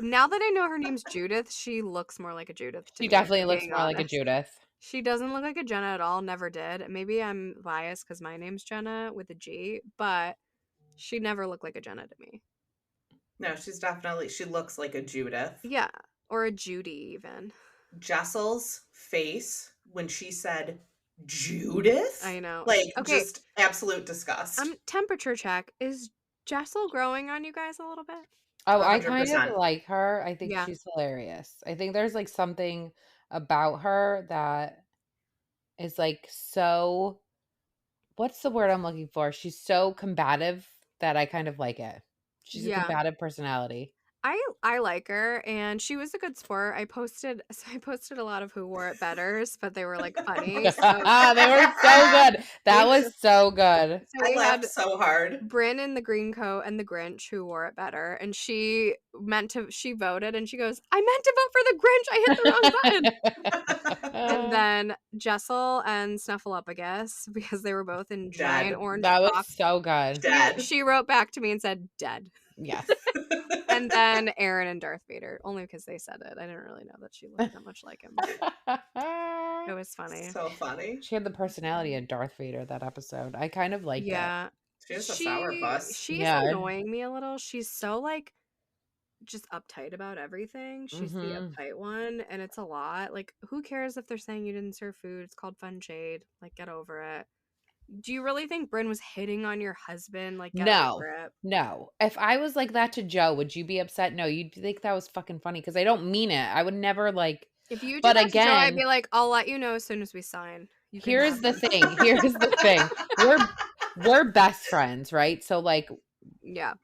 Now that I know her name's Judith, she looks more like a Judith to She me, if definitely I'm looks being more like a honest. Judith. She doesn't look like a Jenna at all, never did. Maybe I'm biased because my name's Jenna with a G, but she never looked like a Jenna to me. No, she looks like a Judith. Yeah, or a Judy even. Jessel's face when she said Judith, I know. like Okay, just absolute disgust. temperature check. Is Jessel growing on you guys a little bit? Oh, I kind of 100%. like her. I think Yeah. she's hilarious. I think there's like something about her that is like so, what's the word I'm looking for? She's so combative that I kind of like it. She's a Yeah. combative personality. I like her, and she was a good sport. I posted a lot of who wore it betters, but they were like funny. So They were so good. That was so good. so I we laughed had so hard. Bryn in the green coat and the Grinch who wore it better, and she voted, and she goes, "I meant to vote for the Grinch. I hit the wrong button." And then Jessel and Snuffleupagus, because they were both in giant Dead. orange That was socks. so good. Dead. She wrote back to me and said, "Dead." Yes. And then Aaron and Darth Vader, only because they said it. I didn't really know that she looked that much like him. It was funny. So funny. She had the personality of Darth Vader that episode. I kind of liked it. Yeah. She's a sourpuss. She's Yeah. annoying me a little. She's so like just uptight about everything. She's the Mhm. uptight one, and it's a lot. Like, who cares if they're saying you didn't serve food? It's called fun shade. Like, get over it. Do you really think Bryn was hitting on your husband? Like, get No. over it. No. If I was like that to Joe, would you be upset? No, you'd think that was fucking funny because I don't mean it. I would never like. If you did But that to Joe, I'd again, be like, I'll let you know as soon as we sign. You can here's have the him. thing. Here's the thing. We're best friends, right? So like, Yeah.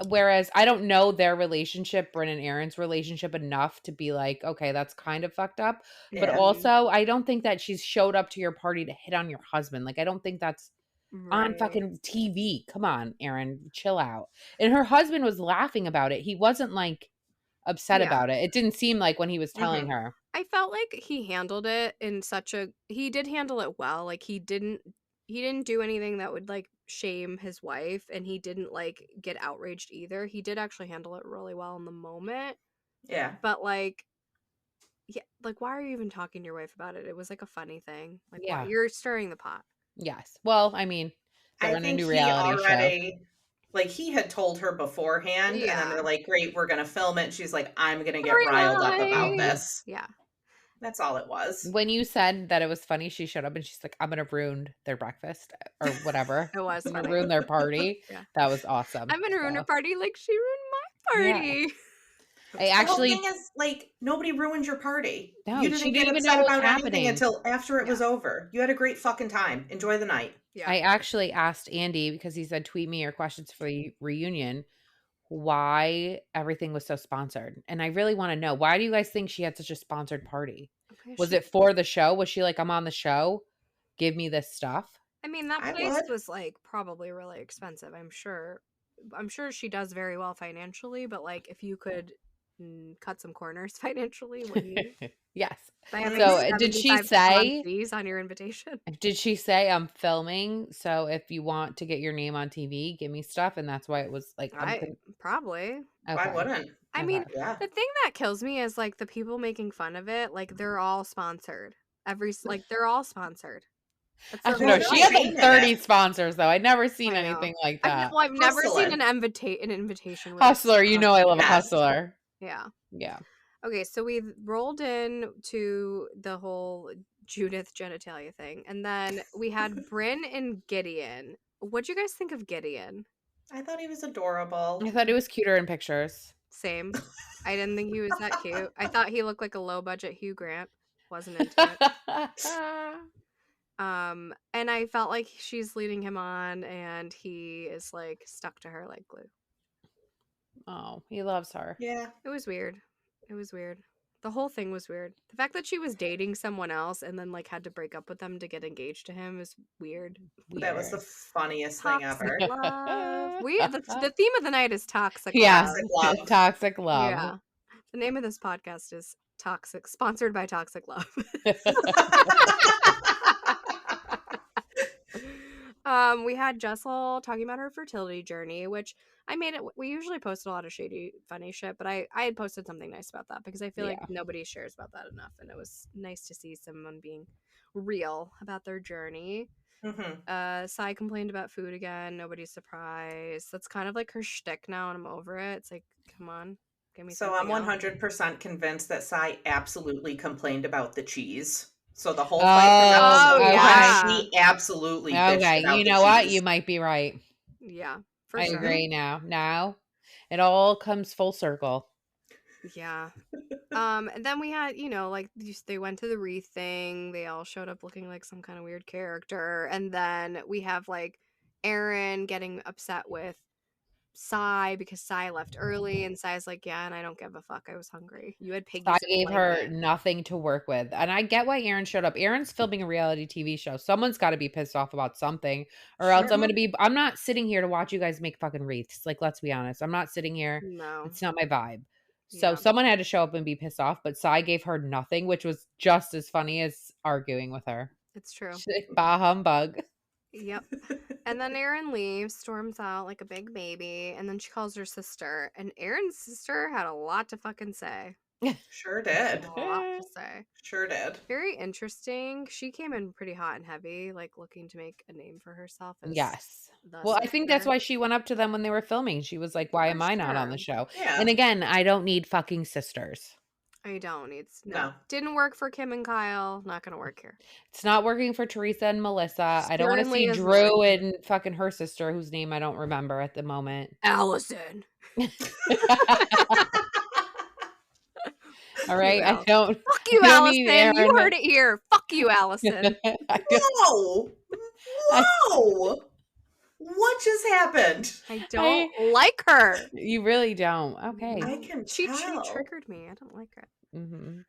whereas I don't know their relationship, Bryn and Aaron's relationship, enough to be like, okay, that's kind of fucked up. But Yeah. also, I don't think that she's showed up to your party to hit on your husband. Like, I don't think that's on Right. fucking TV. Come on, Aaron, chill out. And her husband was laughing about it. He wasn't like upset Yeah. about it. It didn't seem like when he was telling Mhm. her. I felt like he handled it in he did handle it well. Like, he didn't do anything that would like shame his wife, and he didn't like get outraged either. He did actually handle it really well in the moment. Yeah. But like, yeah, like, why are you even talking to your wife about it? It was like a funny thing. Like, why Yeah. you're stirring the pot. Yes. Well, I mean, they're I on a think new he reality show. already, like, he had told her beforehand, and then Yeah. they're like, great, we're going to film it. And she's like, I'm going to get riled up about Storyline. this. Yeah. That's all it was. When you said that it was funny, she showed up and she's like, I'm going to ruin their breakfast or whatever. It was I'm going to funny. ruin their party. Yeah. That was awesome. I'm gonna ruin her So, party like she ruined my Yeah. party. I The actually, whole thing is, like, nobody ruined your party. No, You she didn't didn't get even upset know what was about anything happening. until after it was over. You had a great fucking time. Enjoy the night. Yeah. I actually asked Andy because he said, tweet me your questions for the reunion, why everything was so sponsored. And I really want to know, why do you guys think she had such a sponsored party? Okay, Was it for the show? Was she like, I'm on the show, give me this stuff? I mean, that I place would. was like probably really expensive. I'm sure she does very well financially, but like, if you could cut some corners financially, wouldn't you? Yes. By having So did she 75 say, fees on your invitation? I'm filming, so if you want to get your name on TV, give me stuff? And that's why it was like, Probably. Why okay. wouldn't? I mean, Okay. Yeah. the thing that kills me is like the people making fun of it. Like, they're all sponsored. They're all sponsored. That's I their don't know. whole She thing. had shame like in 30 it. sponsors though. I'd never seen I know. anything like that. I've never seen Hustling. an invitation. With Hustler, you know I love a Yes. hustler. Yeah. Yeah. Okay, so we rolled in to the whole Judith genitalia thing, and then we had Bryn and Gideon. What'd you guys think of Gideon? I thought he was adorable. I thought it was cuter in pictures. Same. I didn't think he was that cute. I thought he looked like a low budget Hugh Grant. Wasn't into it. And I felt like she's leading him on, and he is like stuck to her like glue. Oh, he loves her. Yeah. It was weird. It was weird. The whole thing was weird. The fact that she was dating someone else and then like had to break up with them to get engaged to him is weird. That was the funniest thing Toxic ever. love. The theme of the night is toxic Yeah. love. Toxic love. Toxic love. Yeah. The name of this podcast is Toxic, sponsored by Toxic Love. We had Jessel talking about her fertility journey, which I made it. We usually post a lot of shady, funny shit, but I had posted something nice about that because I feel like nobody shares about that enough, and it was nice to see someone being real about their journey. Sai complained about food again. Nobody's surprised. That's kind of like her shtick now, and I'm over it. It's like, come on, give me. So I'm something else. 100% convinced that Sai absolutely complained about the cheese. So the whole fight for episode one, she absolutely bitched about you the know what? cheese. You might be right. Yeah, for I sure. agree now. Now it all comes full circle. Yeah. And then we had, like they went to the wreath thing. They all showed up looking like some kind of weird character. And then we have like Aaron getting upset with Sai because Sai left early, and Sai's like, yeah, and I don't give a fuck. I was hungry. You had piggies. I gave her nothing to work with. And I get why Aaron showed up. Aaron's filming a reality TV show. Someone's got to be pissed off about something, or else I'm not sitting here to watch you guys make fucking wreaths. Like, let's be honest. I'm not sitting here. No. It's not my vibe. So someone had to show up and be pissed off, but Sai gave her nothing, which was just as funny as arguing with her. It's true. Bah humbug. Yep. And then Aaron leaves, storms out like a big baby, and then she calls her sister. And Aaron's sister had a lot to fucking say. Sure did. A lot to say. Sure did. Very interesting. She came in pretty hot and heavy, like looking to make a name for herself. Yes. Well, I think that's why she went up to them when they were filming. She was like, why am I not on the show? Yeah. And again, I don't need fucking sisters. I don't. No. Didn't work for Kim and Kyle. Not gonna work here. It's not working for Teresa and Melissa. I don't want to see Drew and fucking her sister, whose name I don't remember at the moment. Allison. All right, I don't. Fuck you, Allison. You heard it here. Fuck you, Allison. Whoa! Whoa! What just happened? I don't like her. You really don't. Okay. I can She tell. triggered me. I don't like her. Mm-hmm.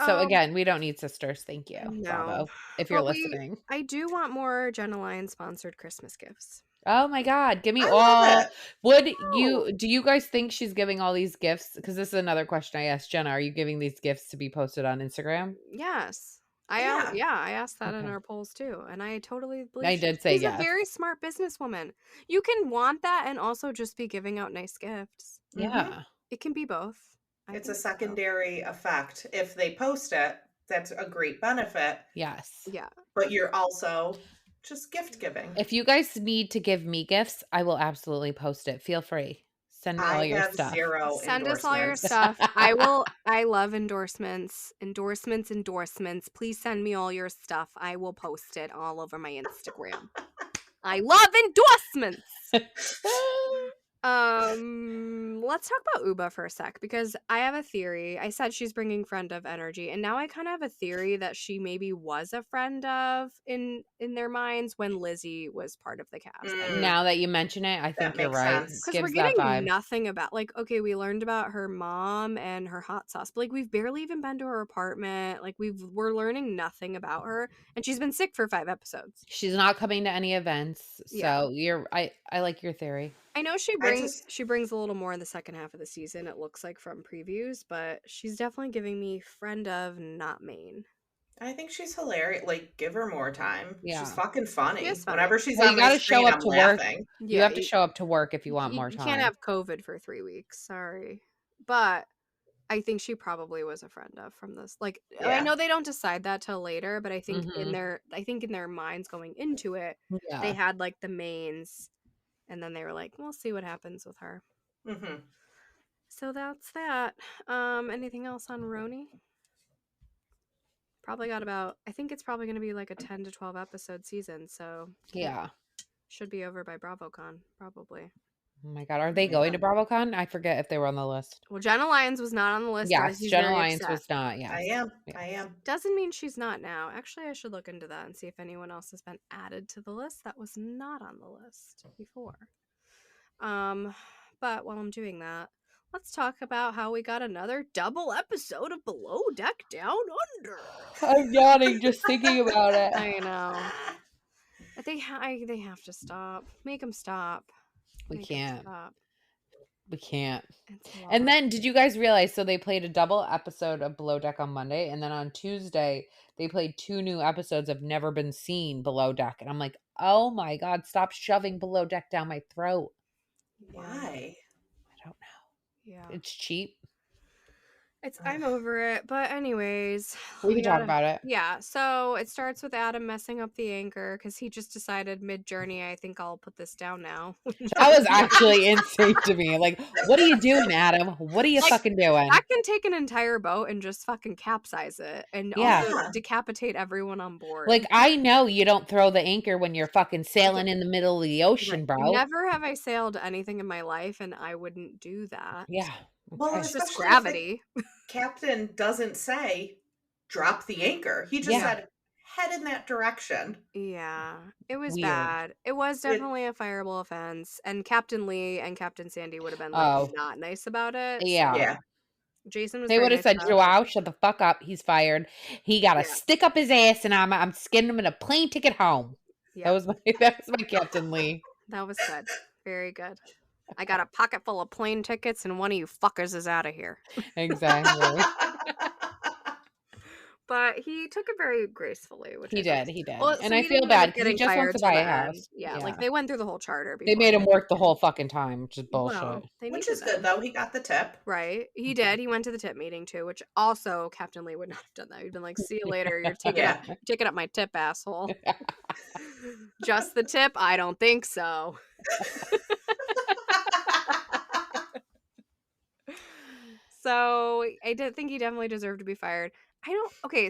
So again, we don't need sisters. Thank you. No. Bravo. If you're listening. I do want more Jenna Lyons sponsored Christmas gifts. Oh my God. Give me all. Do you guys think she's giving all these gifts? Because this is another question I asked Jenna. Are you giving these gifts to be posted on Instagram? Yes. I asked that in our polls too, and I totally believe I did say she's yes. a very smart businesswoman. You can want that and also just be giving out nice gifts. Yeah. It can be both. It's a secondary effect. If they post it, that's a great benefit. Yes. Yeah. But you're also just gift giving. If you guys need to give me gifts, I will absolutely post it. Feel free. Send me all your stuff. Send us all your stuff. I love endorsements. Endorsements. Please send me all your stuff. I will post it all over my Instagram. I love endorsements. Let's talk about Uba for a sec, because I have a theory. I said she's bringing friend of energy, and now I kind of have a theory that she maybe was a friend of in their minds when Lizzie was part of the cast. Now that you mention it, I think you're right. Because we're getting nothing about, like, okay, we learned about her mom and her hot sauce, but like we've barely even been to her apartment. Like we're learning nothing about her, and she's been sick for 5 episodes. She's not coming to any events, so I like your theory. I know she brings a little more in the second half of the season, it looks like from previews, but she's definitely giving me friend of, not main. I think she's hilarious. Like, give her more time. Yeah. She's fucking funny. She is funny. Whenever she's on my screen, I'm laughing. You have to show up to work if you want more time. You can't have COVID for 3 weeks. Sorry. But I think she probably was a friend of from this. Like, I know they don't decide that till later, but I think in their minds going into it, they had like the mains. And then they were like, we'll see what happens with her. Mm-hmm. So that's that. Anything else on RHONY? Probably got I think it's probably going to be like a 10 to 12 episode season. So yeah. Should be over by BravoCon, probably. Oh my God. Are they going to BravoCon? I forget if they were on the list. Well, Jenna Lyons was not on the list. Yes, Jenna Lyons was not. Yes. I am. Doesn't mean she's not now. Actually, I should look into that and see if anyone else has been added to the list that was not on the list before. But while I'm doing that, let's talk about how we got another double episode of Below Deck Down Under. I'm yawning just thinking about it. I know. They have to stop. Make them stop. We Make 'em can't. stop. We can't. It's a lot. And then, did you guys realize? So they played a double episode of Below Deck on Monday, and then on Tuesday they played 2 new episodes of Never Been Seen Below Deck, and I'm like, oh my god, stop shoving Below Deck down my throat. Why? I don't know. Yeah. It's cheap. I'm over it. But anyways, We can talk about it. Yeah. So it starts with Adam messing up the anchor because he just decided mid-journey, I think I'll put this down now. That was actually insane to me. Like, what are you doing, Adam? What are you fucking doing? I can take an entire boat and just fucking capsize it and also decapitate everyone on board. Like, I know you don't throw the anchor when you're fucking sailing in the middle of the ocean, bro. Never have I sailed anything in my life, and I wouldn't do that. Yeah. Well, it's just gravity. Captain doesn't say drop the anchor. He just said head in that direction. Yeah, it was bad. It was definitely a fireable offense, and Captain Lee and Captain Sandy would have been like not nice about it. Yeah. Jason was. They would have said, "Joao, shut the fuck up. He's fired. He got to stick up his ass, and I'm skinning him in a plane ticket home." Yeah. That was my Captain Lee. That was good. Very good. I got a pocket full of plane tickets, and one of you fuckers is out of here. Exactly. But he took it very gracefully. He did. Well, and I feel bad because he just wants to buy a house. Yeah, like they went through the whole charter. They made him work the whole fucking time, which is bullshit. Well, which is good, though. He got the tip. Right. He did. He went to the tip meeting, too, which also Captain Lee would not have done that. He'd been like, see you later. You're taking up my tip, asshole. Just the tip? I don't think so. So I did think he definitely deserved to be fired.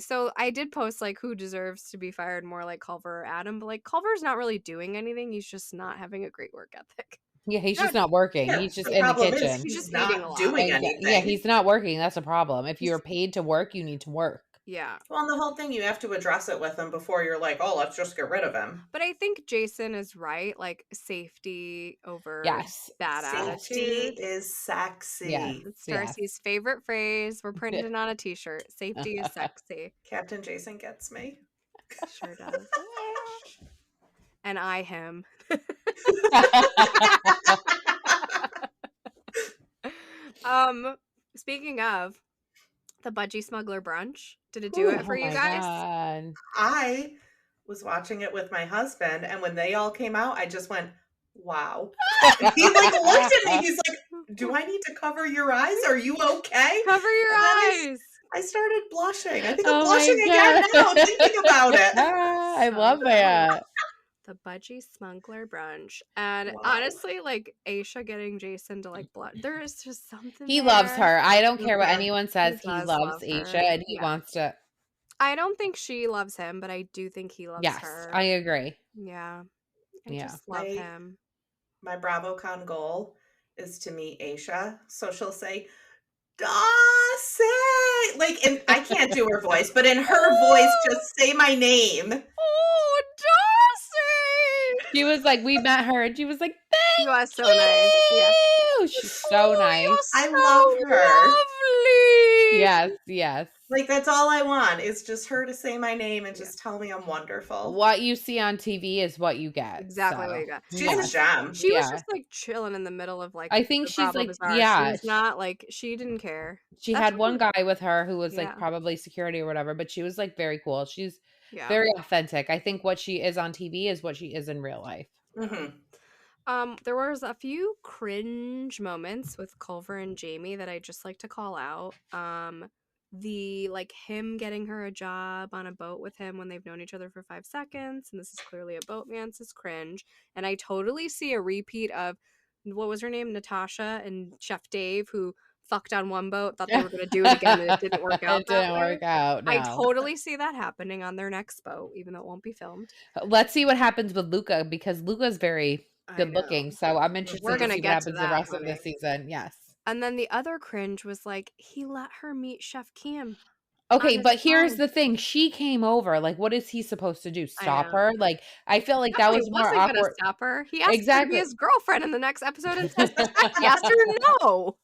So I did post like who deserves to be fired more, like Culver or Adam, but like Culver's not really doing anything. He's just not having a great work ethic. Yeah, he's just not working. He's just in the kitchen. He's just not doing anything. Yeah, he's not working. That's a problem. If you're paid to work, you need to work. Yeah. Well, and the whole thing, you have to address it with him before you're like, oh, let's just get rid of him. But I think Jason is right. Like, safety over bad attitude. Safety is sexy. Yeah. It's Darcy's favorite phrase. We're printing it on a t-shirt. Safety is sexy. Captain Jason gets me. Sure does. And I him. Speaking of the Budgie Smuggler brunch, did it do it for you guys? God. I was watching it with my husband, and when they all came out, I just went, wow. He like looked at me. He's like, do I need to cover your eyes? Are you okay? Cover your eyes. I started blushing. I think I'm blushing again now thinking about it. I love it. The Budgie Smuggler brunch. And honestly, like Aisha getting Jason to like blood. There is just something. He loves her. I don't care what anyone says. He loves Aisha and he wants to. I don't think she loves him, but I do think he loves her. Yes, I agree. Yeah. I just love him. My BravoCon goal is to meet Aisha. So she'll say, Darcy! Like, and I can't do her voice, but in her voice, just say my name. Oh, Darcy! She was like, we met her, and she was like, thank you. Are so nice. Yeah. She's so nice. I love her. Lovely. Yes. Like, that's all I want is just her to say my name and just tell me I'm wonderful. What you see on TV is what you get. Exactly what you get. She's a gem. She was just like chilling in the middle of like. I think she's like, she's not like, she didn't care. She had one guy with her who was like probably security or whatever, but she was like very cool. She's very authentic. I think what she is on TV is what she is in real life. Mm-hmm. There was a few cringe moments with Culver and Jamie that I just like to call out. The like him getting her a job on a boat with him when they've known each other for 5 seconds, and this is clearly a boatman's, is cringe. And I totally see a repeat of what was her name, Natasha and Chef Dave, who fucked on one boat, thought they were going to do it again, and it didn't work out. It didn't work out. No. I totally see that happening on their next boat, even though it won't be filmed. Let's see what happens with Luca, because Luca's very good looking, so I'm interested to see what happens the rest of the season. Yes. And then the other cringe was like, he let her meet Chef Kim. Okay, but here's the thing. She came over. Like, what is he supposed to do? Stop her? Like, I feel like that was more awkward. Gonna stop her. He asked her to be his girlfriend in the next episode and says yes or no.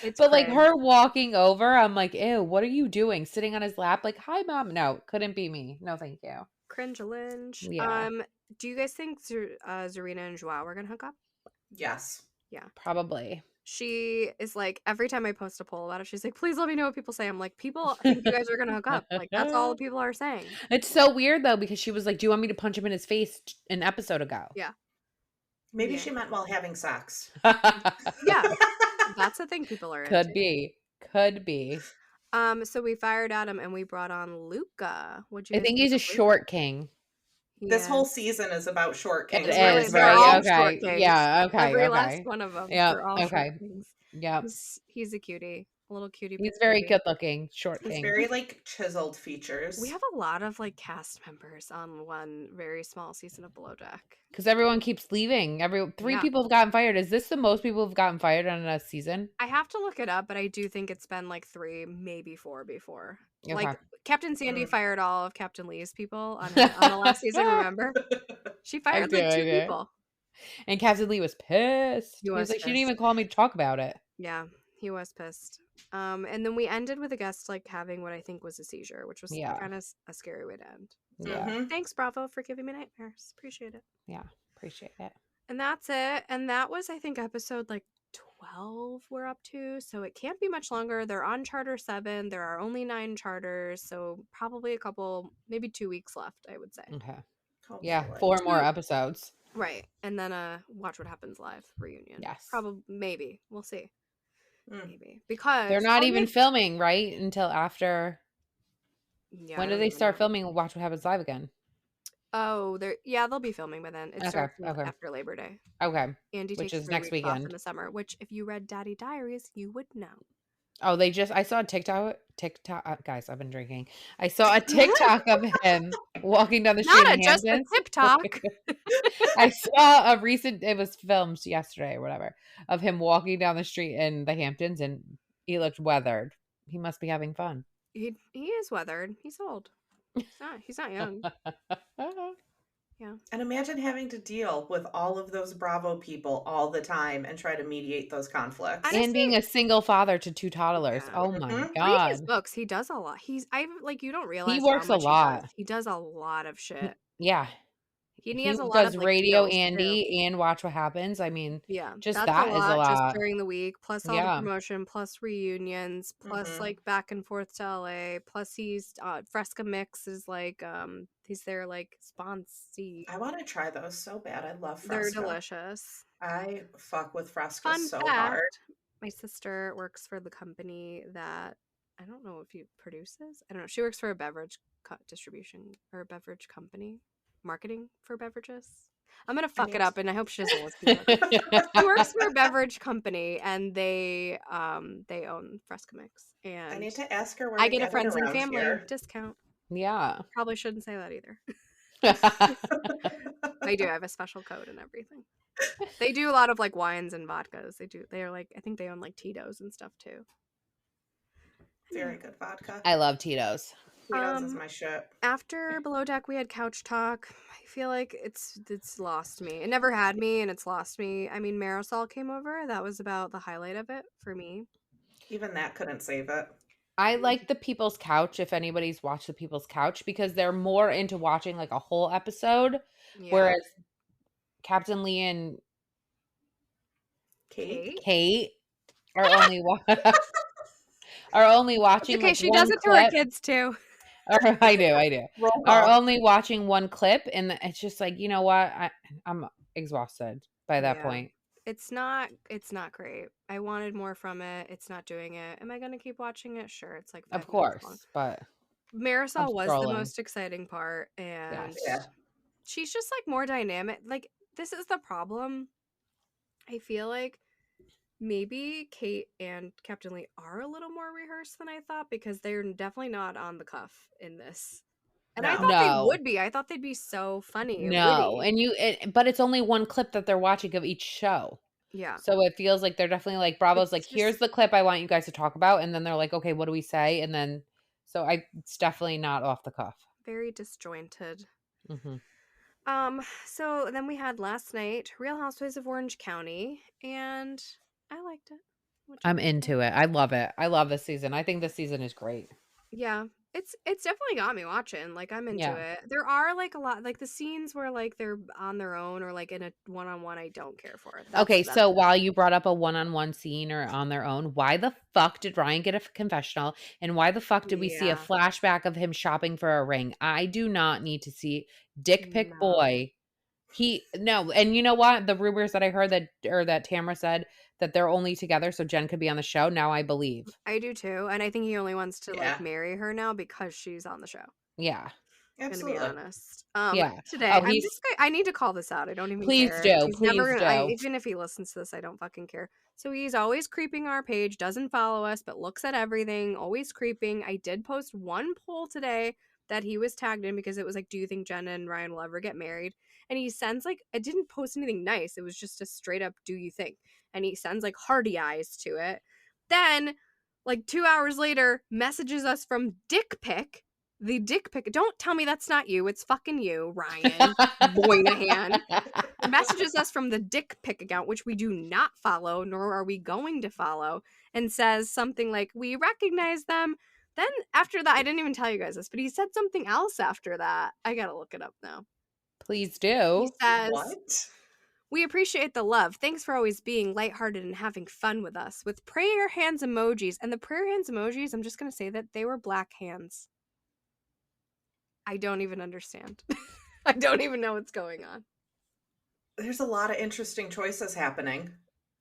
It's But like cringe. her walking over, I'm like, ew, what are you doing? Sitting on his lap, like, hi, mom. No, couldn't be me. No, thank you. Cringe-a-linge. Yeah, Do you guys think Zarina and Joao are gonna hook up? Yes. Yeah. probably. She is like, every time I post a poll about it, she's like, please let me know what people say. I'm like, people think you guys are gonna hook up. Like, that's all people are saying. It's so weird though, because she was like, do you want me to punch him in his face an episode ago? Yeah. Maybe Yeah. she meant while having sex. Yeah. That's the thing people are Could into. be. Could be. So we fired at him and we brought on Luca. What'd you I guys think think he's a of Luca? short king. This Yeah. whole season is about short It kings. Really, is, they're right? all Okay. short kings. Yeah, okay, Every last okay. one of them. Yep, They're all short okay. kings. Yep. He's a cutie. A little cutie. He's but very cutie. good looking, short He's king. very like chiseled features. We have a lot of like cast members on one very small season of Below Deck. Because everyone keeps leaving. Three people have gotten fired. Is this the most people have gotten fired on a season? I have to look it up, but I do think it's been like 3, maybe 4 before. Okay. Like Captain Sandy fired all of Captain Lee's people on the last season, remember? She fired do, like 2 I do. people. And Captain Lee was pissed. He He was was like, she didn't pissed. even call me to talk about it. Yeah, he was pissed. And then we ended with a guest like having what I think was a seizure, which was Yeah. kind of a scary way to end. Yeah. Mhm. Thanks, Bravo, for giving me nightmares. Appreciate it. Yeah. Appreciate it. And that's it. And that was, I think, episode like 12 we're up to. So it can't be much longer. They're on Charter 7. There are only 9 charters. So probably a couple, maybe 2 weeks left, I would say. Okay. Hopefully. Yeah. 4 more episodes. Right. And then Watch What Happens Live reunion. Yes. Probably, maybe. We'll see. Mm. Maybe. Because they're not even filming, right? Until after. Yeah, When do they start filming Watch What Happens Live again? Oh, they'll be filming by then. It starts after Labor Day. Okay. Andy which takes is 3 next weeks off weekend in the summer, which if you read Daddy Diaries, you would know. Oh, I saw a TikTok, guys, I've been drinking. I saw a TikTok of him walking down the street in Just a Hamptons. TikTok. I saw it was filmed yesterday or whatever, of him walking down the street in the Hamptons, and he looked weathered. He must be having fun. He is weathered. He's old. He's not young. Yeah. And imagine having to deal with all of those Bravo people all the time and try to mediate those conflicts. Honestly, and being a single father to 2 toddlers. Yeah. Oh my Mhm. god. Read his books. He does a lot. You don't realize He works how a much lot. He does a lot of shit. Yeah. He He has a lot does of like, Radio skills, too. Andy and Watch What Happens. I mean, Yeah, just that's that a is lot, a lot. just during the week, plus all the Yeah. promotion, plus reunions, plus Mhm. like back and forth to LA, plus he's Fresca Mix is like he's their like sponsee. I want to try those so bad. I love They're Fresca. delicious. I fuck with Fresca Fun so fact, hard. my sister works for the company that I don't know if he produces. I don't know. She works for a beverage distribution or a beverage company, marketing for beverages. I'm gonna fuck it up, and I hope she doesn't listen to it. She works for a beverage company, and they own Fresca Mix. And I need to ask her where I to get a it friends and around family here. discount. Yeah. Probably shouldn't say that either. I do. I have a special code and everything. They do a lot of like wines and vodkas. They are like, I think they own like Tito's and stuff too. Very good vodka. I love Tito's. Tito's is my shit. After Below Deck, we had Couch Talk. I feel like it's lost me. It never had me, and it's lost me. I mean, Marysol came over. That was about the highlight of it for me. Even that couldn't save it. I like the People's Couch, if anybody's watched the People's Couch, because they're more into watching like a whole episode, whereas Captain Lee and Kate are only watching okay, like she one does it to clip. her kids too. I do. Are only watching one clip, and it's just like, you know what? I'm exhausted by that point. It's not great. I wanted more from it. It's not doing it. Am I going to keep watching it? Sure. It's like 5 Of course, long. but Marysol was the most exciting part, and yes. she's just like more dynamic. Like, this is the problem. I feel like maybe Kate and Captain Lee are a little more rehearsed than I thought, because they're definitely not on the cuff in this. And I thought they would be. I thought they'd be so funny. No, witty. and but it's only one clip that they're watching of each show. Yeah. So it feels like they're definitely like, Bravo's like, here's the clip I want you guys to talk about, and then they're like, okay, what do we say? And then, so it's definitely not off the cuff. Very disjointed. Mm-hmm. So then we had last night Real Housewives of Orange County, and I liked it. I'm into it. I love it. I love this season. I think this season is great. Yeah. It's definitely got me watching. Like, I'm into Yeah. it. There are like a lot, like the scenes where like they're on their own or like in a one-on-one I don't care for. Okay, That's so while you brought up a one-on-one scene or on their own, why the fuck did Ryan get a confessional? And why the fuck did we see a Yeah. flashback of him shopping for a ring? I do not need to see Dick Pic No. Boy. No, and you know what? The rumors that I heard that Tamara said that they're only together so Jen could be on the show. Now I believe. I do too. And I think he only wants to Yeah. like marry her now because she's on the show. Yeah. Absolutely. Gonna be honest. Yeah. Today Oh, I need to call this out. I don't even Please care. do. He's Please never gonna, do. even if he listens to this, I don't fucking care. So he's always creeping our page, doesn't follow us, but looks at everything, always creeping. I did post one poll today that he was tagged in because it was like, do you think Jenna and Ryan will ever get married? And he sends like, I didn't post anything nice. It was just a straight up, do you think? And he sends like hearty eyes to it. Then like 2 hours later, messages us from Dick Pic. The dick pic. Don't tell me that's not you. It's fucking you, Ryan Moynihan. Messages us from the Dick Pic account, which we do not follow, nor are we going to follow, and says something like, we recognize them. Then after that, I didn't even tell you guys this, but he said something else after that. I gotta look it up now. Please He do. says, What? we appreciate the love. Thanks for always being lighthearted and having fun with us. With prayer hands emojis. And the prayer hands emojis, I'm just gonna say that they were black hands. I don't even understand. I don't even know what's going on. There's a lot of interesting choices happening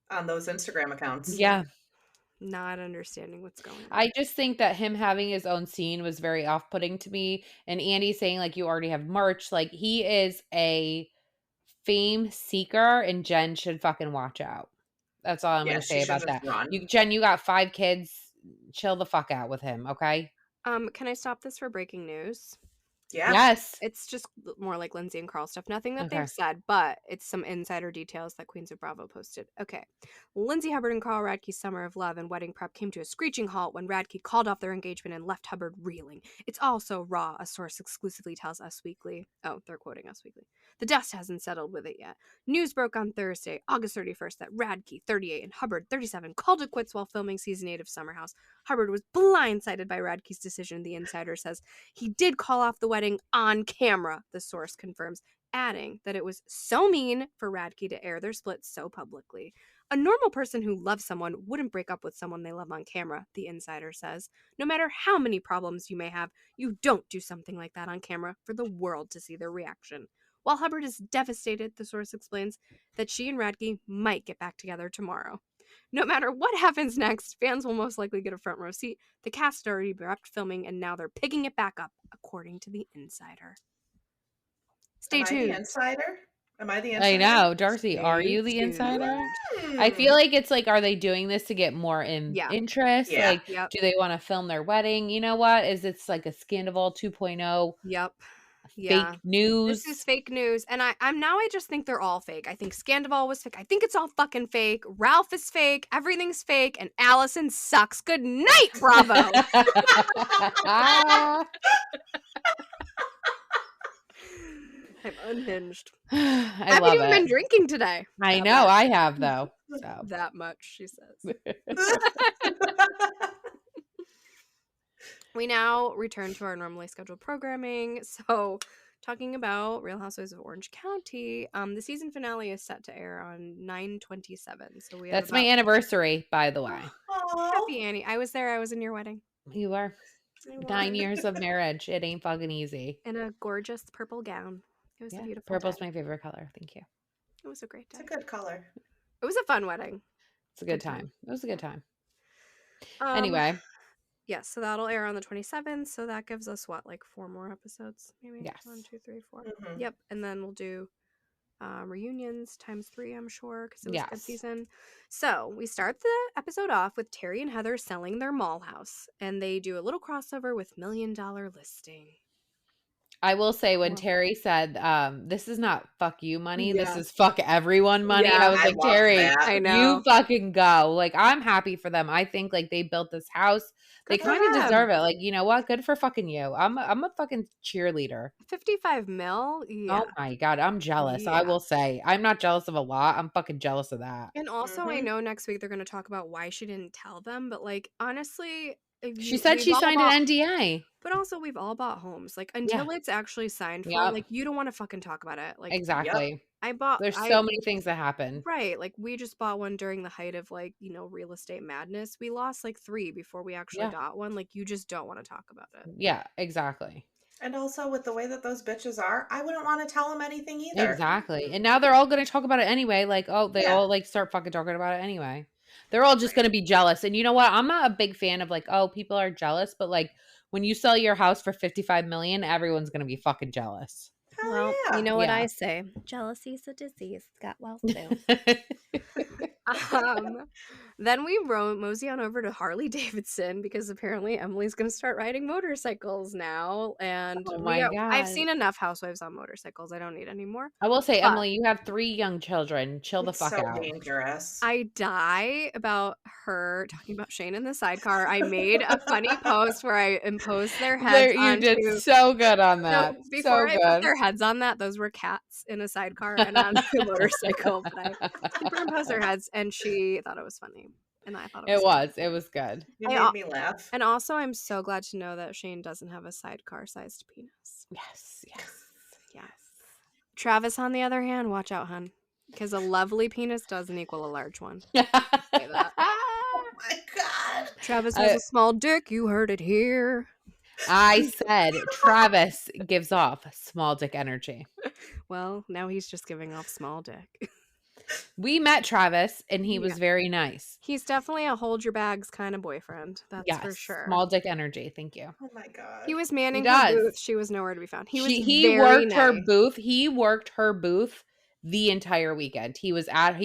on those Instagram accounts. Yeah. Not understanding what's going on. I just think that him having his own scene was very off-putting to me. And Andy saying like you already have merch. Like he is a fame seeker and Jen should fucking watch out. That's all I'm Yeah, gonna she say should about that. just run. Jen, you got 5 kids. Chill the fuck out with him, okay? Can I stop this for breaking news? Yeah. Yes. It's just more like Lindsay and Carl stuff. Nothing that Okay. they've said, but it's some insider details that Queens of Bravo posted. Okay. Lindsay Hubbard and Carl Radke's summer of love and wedding prep came to a screeching halt when Radke called off their engagement and left Hubbard reeling. It's all so raw, a source exclusively tells Us Weekly. Oh, they're quoting Us Weekly. The dust hasn't settled with it yet. News broke on Thursday, August 31st, that Radke, 38, and Hubbard, 37, called it quits while filming season 8 of Summer House. Hubbard was blindsided by Radke's decision, the insider says. He did call off the wedding on camera, the source confirms, adding that it was so mean for Radke to air their split so publicly. A normal person who loves someone wouldn't break up with someone they love on camera, the insider says. No matter how many problems you may have, you don't do something like that on camera for the world to see their reaction. While Hubbard is devastated, the source explains that she and Radke might get back together tomorrow. No matter what happens next, fans will most likely get a front row seat. The cast already wrapped filming, and now they're picking it back up, according to the insider. Stay tuned. Am I the insider? Am I the insider? I know. Darcy, are Stay you the tuned. insider? I feel like it's like, are they doing this to get more interest? Yeah. Like, Yep. do they want to film their wedding? You know what? Is it's like a Scandal 2.0? Yep. Fake news. This is fake news. And I just think they're all fake. I think Scandival was fake. I think it's all fucking fake. Ralph is fake. Everything's fake. And Allison sucks. Good night, Bravo. I'm unhinged. I haven't love even it. been drinking today. I That know. much. I have though. So. That much, she says. We now return to our normally scheduled programming. So, talking about Real Housewives of Orange County, the season finale is set to air on 9/27. So That's my anniversary, by the way. Happy Annie. I was there. I was in your wedding. You are 9 years of marriage. It ain't fucking easy. In a gorgeous purple gown. It was a beautiful Purple's day. my favorite color. Thank you. It was a great day. It's a good color. It was a fun wedding. It's a good time. It was a good time. Um, Anyway. Yes, so that'll air on the 27th. So that gives us what, like 4 more episodes? Maybe? Yes. 1, 2, 3, 4. Mhm. Yep. And then we'll do reunions times 3, I'm sure, because it was a good season. So we start the episode off with Terry and Heather selling their mall house. And they do a little crossover with $1 Million Listing. I will say when Terry said, this is not fuck you money, this Yeah. is fuck everyone money. Yeah. I was I like, love Terry, that. I know. you fucking go. Like, I'm happy for them. I think like they built this house. They Good for kind of them. deserve it. Like, you know what? Good for fucking you. I'm a fucking cheerleader. 55 mil? Yeah. Oh my God, I'm jealous. I Yeah. will say. I'm not jealous of a lot. I'm fucking jealous of that. And also, I Mhm. know next week they're going to talk about why she didn't tell them, but like, honestly, She said she signed an NDA. But also, we've all bought homes. Like, Yeah. until it's actually signed for, Yep. like, you don't want to fucking talk about it. Like, Exactly. There's I so many things that happen. right. Like, we just bought one during the height of like, real estate madness. We lost like 3 before we actually Yeah. got one. Like, you just don't want to talk about it. Yeah, exactly. And also with the way that those bitches are, I wouldn't want to tell them anything either. Exactly. And now they're all going to talk about it anyway. Like, oh, they Yeah. all like start fucking talking about it anyway. They're all just going to be jealous. And you know what? I'm not a big fan of like, oh, people are jealous, but like when you sell your house for 55 million, everyone's going to be fucking jealous. Hell Well, yeah. you know what Yeah. I say? Jealousy's a disease. Got well soon. Then we mosey on over to Harley Davidson because apparently Emily's going to start riding motorcycles now. And Oh my I've God. seen enough housewives on motorcycles. I don't need any more. I will say, But- Emily, you have 3 young children. Chill the It's fuck so out. dangerous. I die about her talking about Shane in the sidecar. I made a funny post where I imposed their heads You onto... did so good on that. No, before so I good. put their heads on that, those were cats in a sidecar and on a motorcycle. But I superimposed their heads, and she thought it was funny, and I thought it was. It was good. You I- made me laugh. And also, I'm so glad to know that Shane doesn't have a sidecar-sized penis. Yes. Yes. Travis, on the other hand, watch out, hun, because a lovely penis doesn't equal a large one. Say that. Oh my God. Travis has a small dick. You heard it here. I said Travis gives off small dick energy. Well, now he's just giving off small dick. We met Travis and he was Yeah. very nice. He's definitely a hold your bags kind of boyfriend. That's for sure. Small dick energy. Thank you. Oh my God. He was manning He her does. booth. She was nowhere to be found. He He very worked her nice. booth. He worked her booth the entire weekend. He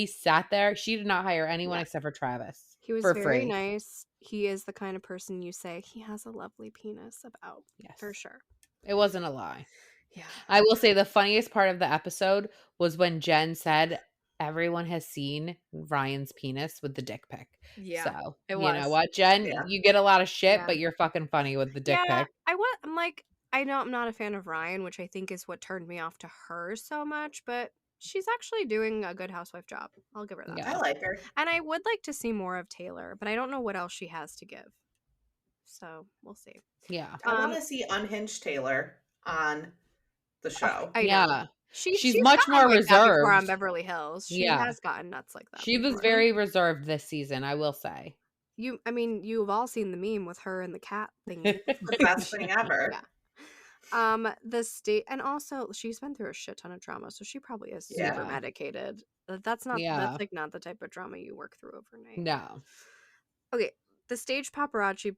sat there. She did not hire anyone Yeah. except for Travis. He was for very free. nice. He is the kind of person you say he has a lovely penis about. Yes. For sure. It wasn't a lie. Yeah. I will say the funniest part of the episode was when Jen said everyone has seen Ryan's penis with the dick pic. Yeah. So, it you was. know what, Jen? Yeah. You get a lot of shit, Yeah. but you're fucking funny with the dick pic. I'm like, I know I'm not a fan of Ryan, which I think is what turned me off to her so much, but she's actually doing a good housewife job. I'll give her that. Yeah. I like her. And I would like to see more of Taylor, but I don't know what else she has to give. So we'll see. Yeah. I want to see Unhinged Taylor on the show. I know. Yeah. She's much gotten more like that before on reserved. Beverly Hills. She Yeah. has gotten nuts like that. She was before. very reserved this season, I will say. You've all seen the meme with her and the cat thing. The best thing ever. Yeah. The state, and also she's been through a shit ton of trauma, so she probably is super Yeah. medicated. That's not Yeah. that's like not the type of drama you work through overnight. No. Okay, the stage paparazzi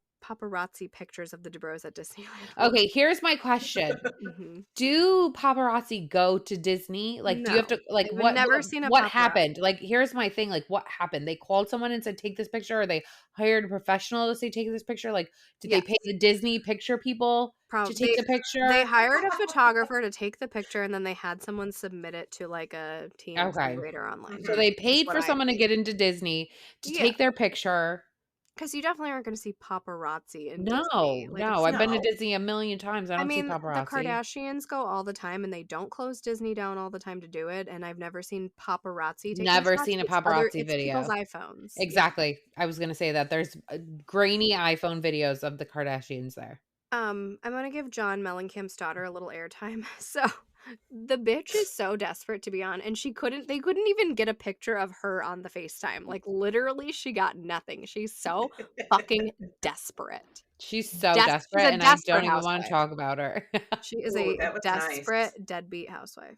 pictures of the DeBros at Disneyland. Okay, here's my question. Mhm. Do paparazzi go to Disney? Like, do you have to like I've what never seen a what paparazzi. happened? Like, here's my thing. Like, what happened? They called someone and said, take this picture, or they hired a professional to say take this picture? Like, did they pay the Disney picture people to take the picture? They hired a photographer to take the picture, and then they had someone submit it to like a TMZ rater online. So they paid for someone to get into Disney to take their picture. Because you definitely aren't going to see paparazzi in No, Disney. Like, no. I've been to Disney a million times. I don't see the paparazzi. Kardashians go all the time, and they don't close Disney down all the time to do it. And I've never seen paparazzi. Never seen a paparazzi video. It's people's iPhones. Exactly. I was gonna say that there's grainy iPhone videos of the Kardashians there. I'm gonna give John Mellencamp's daughter a little airtime. So the bitch is so desperate to be on, and they couldn't even get a picture of her on the FaceTime. Like, literally, she got nothing. She's so fucking desperate. She's so desperate, and I don't even want to talk about her. She is a desperate deadbeat housewife.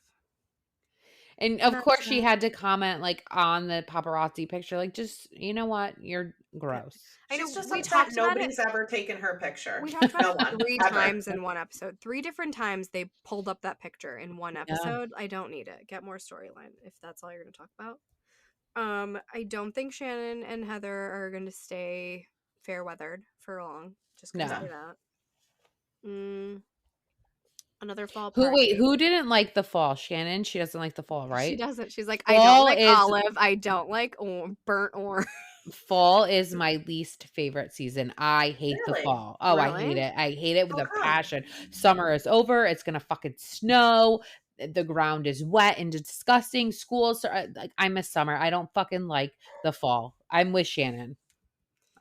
And of course, she had to comment like on the paparazzi picture, like, just, you know what, you're gross. She's just upset nobody's ever taken her picture. We talked about it 3 times in one episode. 3 different times they pulled up that picture in one episode. I don't need it. Get more storyline if that's all you're going to talk about. I don't think Shannon and Heather are going to stay fair weathered for long. Just going to say that. Another fall Who party. who didn't like the fall? Shannon? She doesn't like the fall, She right? doesn't. She's like, I Fall don't like is- olive. I don't like burnt orange. Fall is my least favorite season. I hate the Really? fall. Oh, I hate Really? it. I hate it with How a come? passion. Summer is over. It's gonna fucking snow. The ground is wet and disgusting. Schools are like, I miss summer. I don't fucking like the fall. I'm with Shannon.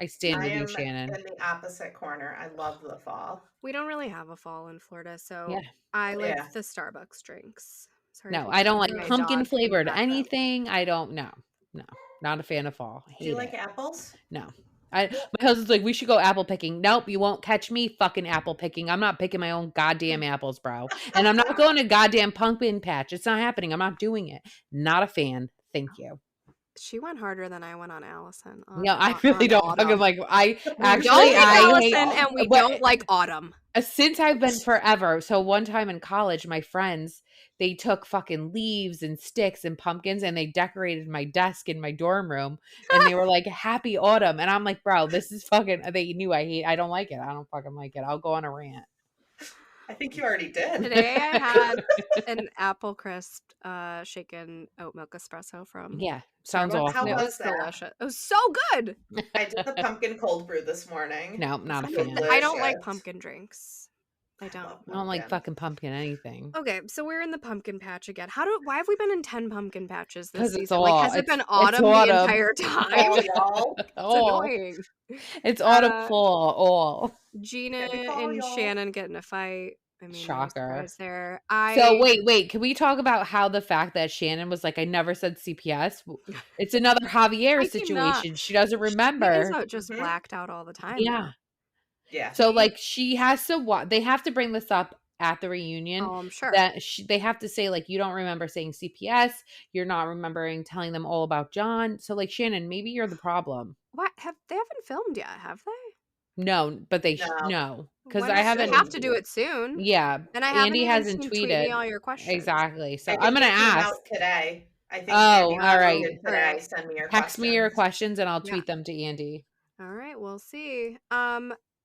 I stand I with you, am Shannon. in the opposite corner. I love the fall. We don't really have a fall in Florida, so Yeah. I like Yeah. the Starbucks drinks. Sorry No, if you I can don't hear like my pumpkin dog. flavored Gotcha. anything. I don't know. No, not a fan of fall. I Do you hate like it. apples? No. My husband's like, we should go apple picking. Nope, you won't catch me fucking apple picking. I'm not picking my own goddamn apples, bro. And I'm not going to goddamn pumpkin patch. It's not happening. I'm not doing it. Not a fan. Thank you. She went harder than I went on Allison. No, I really don't autumn. fucking like. I We actually, don't like I Allison, hate. and we but- don't like autumn. Since I've been forever. So one time in college, my friends, they took fucking leaves and sticks and pumpkins and they decorated my desk in my dorm room and they were like, happy autumn. And I'm like, bro, this is fucking, they knew I don't like it. I don't fucking like it. I'll go on a rant. I think you already did. Today I had an apple crisp shaken oat milk espresso from Yeah. Sounds Starbucks. awful. It How was was that? delicious. It was so good. I did the pumpkin cold brew this morning. No, not a It's fan. delicious. I don't like pumpkin drinks. I don't. love I don't like pumpkin. fucking pumpkin anything. Okay, so we're in the pumpkin patch again. Why have we been in 10 pumpkin patches this 'Cause it's season? all- Like, has it it's- been it's autumn the autumn. entire Oh, time? y'all. It's Oh, annoying. it's autumn Uh, fall. All. Gina Happy fall, and y'all. Shannon get in a fight. I mean, no Shocker. surprise there. So wait, can we talk about how the fact that Shannon was like, I never said CPS? It's another Javier I cannot. situation. She doesn't She is remember. just Mhm. blacked out all the time. Yeah. Yeah. So like she has to they have to bring this up at the reunion. Oh, I'm sure. That they have to say like, you don't remember saying CPS. You're not remembering telling them all about John. So like, Shannon, maybe you're the problem. What they haven't filmed yet, have they? No, but they No. no, because When I they haven't. have to do it soon. Yeah, And I haven't Andy even hasn't seen tweet me tweeted all your questions. exactly. So I I'm think gonna it came ask. out today. I think Oh, Andy all right. tweeted today. Send me your Text me your questions. questions and I'll Yeah. tweet them to Andy. All right, we'll see.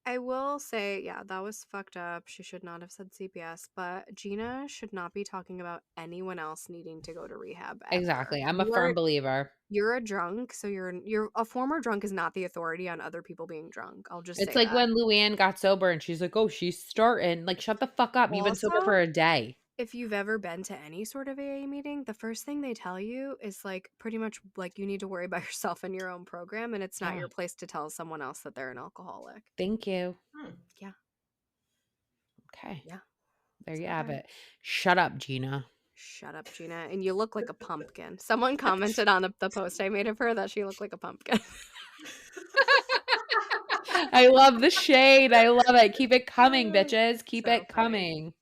I will say, yeah, that was fucked up. She should not have said CPS, but Gina should not be talking about anyone else needing to go to rehab. Ever. Exactly. I'm a firm believer. You're a drunk, so you're a former drunk is not the authority on other people being drunk. I'll just It's say like that. when Luann got sober and she's like, oh, she's starting. Like, shut the fuck up. You've been sober Also, for a day. if you've ever been to any sort of AA meeting, the first thing they tell you is like pretty much like you need to worry about yourself and your own program, and it's not Yeah. your place to tell someone else that they're an alcoholic. Thank you. Yeah. Okay. Yeah. There That's you my have bad. it. Shut up, Gina. Shut up, Gina. And you look like a pumpkin. Someone commented on the post I made of her that she looked like a pumpkin. I love the shade. I love it. Keep it coming, bitches. Keep So it funny. coming.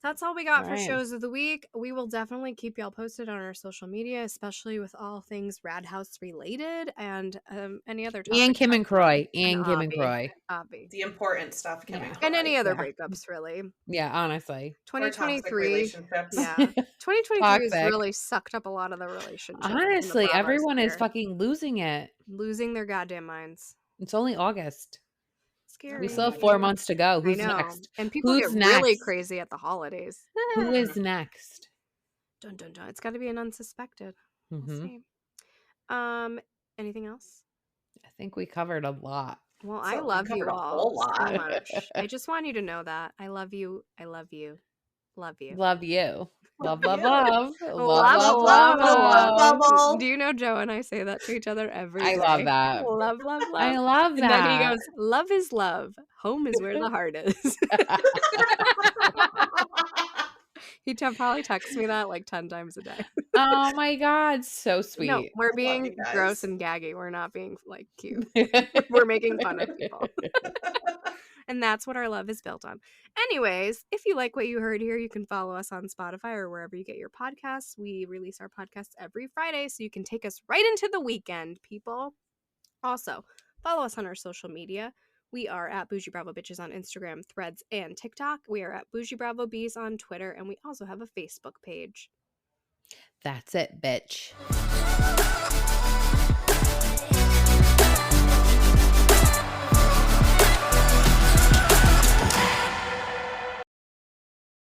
That's all we got for Alright. shows of the week. We will definitely keep y'all posted on our social media, especially with all things Radhouse related and any other topics. And Kim and Croy. And And Kim and Abby. Croy. Abby. The important stuff, Kim Yeah. and And any Croy. other Yeah. breakups, really. Yeah, honestly. Or toxic 2023. relationships. Yeah. 2023 has Toxic. really sucked up a lot of the relationships. in the Honestly, Bravo everyone is sphere. fucking losing it. losing their goddamn minds. It's only August. Scary. We still have 4 months to go. Who's I know. next? And people Who's get really next? crazy at the holidays. Who is next? Dun dun dun. It's got to be an unsuspected. We'll Mhm. see. Anything else? I think we covered a lot. Well, So I we love you covered a all whole so lot. much. I just want you to know that. I love you. I love you. Love you. Love you. Love, Love love, you. love. Love, love, love, bubble. Do you know Joe and I say that to each other every I day? love that. Love, love, love. I love And that. then he goes, love is love. Home is where the heart is. He probably texts me that like 10 times a day. Oh my God. So sweet. No, we're love being you guys. gross and gaggy. We're not being like cute. We're making fun of people. And that's what our love is built on. Anyways, if you like what you heard here, you can follow us on Spotify or wherever you get your podcasts. We release our podcasts every Friday, so you can take us right into the weekend, people. Also, follow us on our social media. We are at Boujee Bravo Bitches on Instagram, Threads, and TikTok. We are at Boujee Bravo Bees on Twitter, and we also have a Facebook page. That's it, bitch.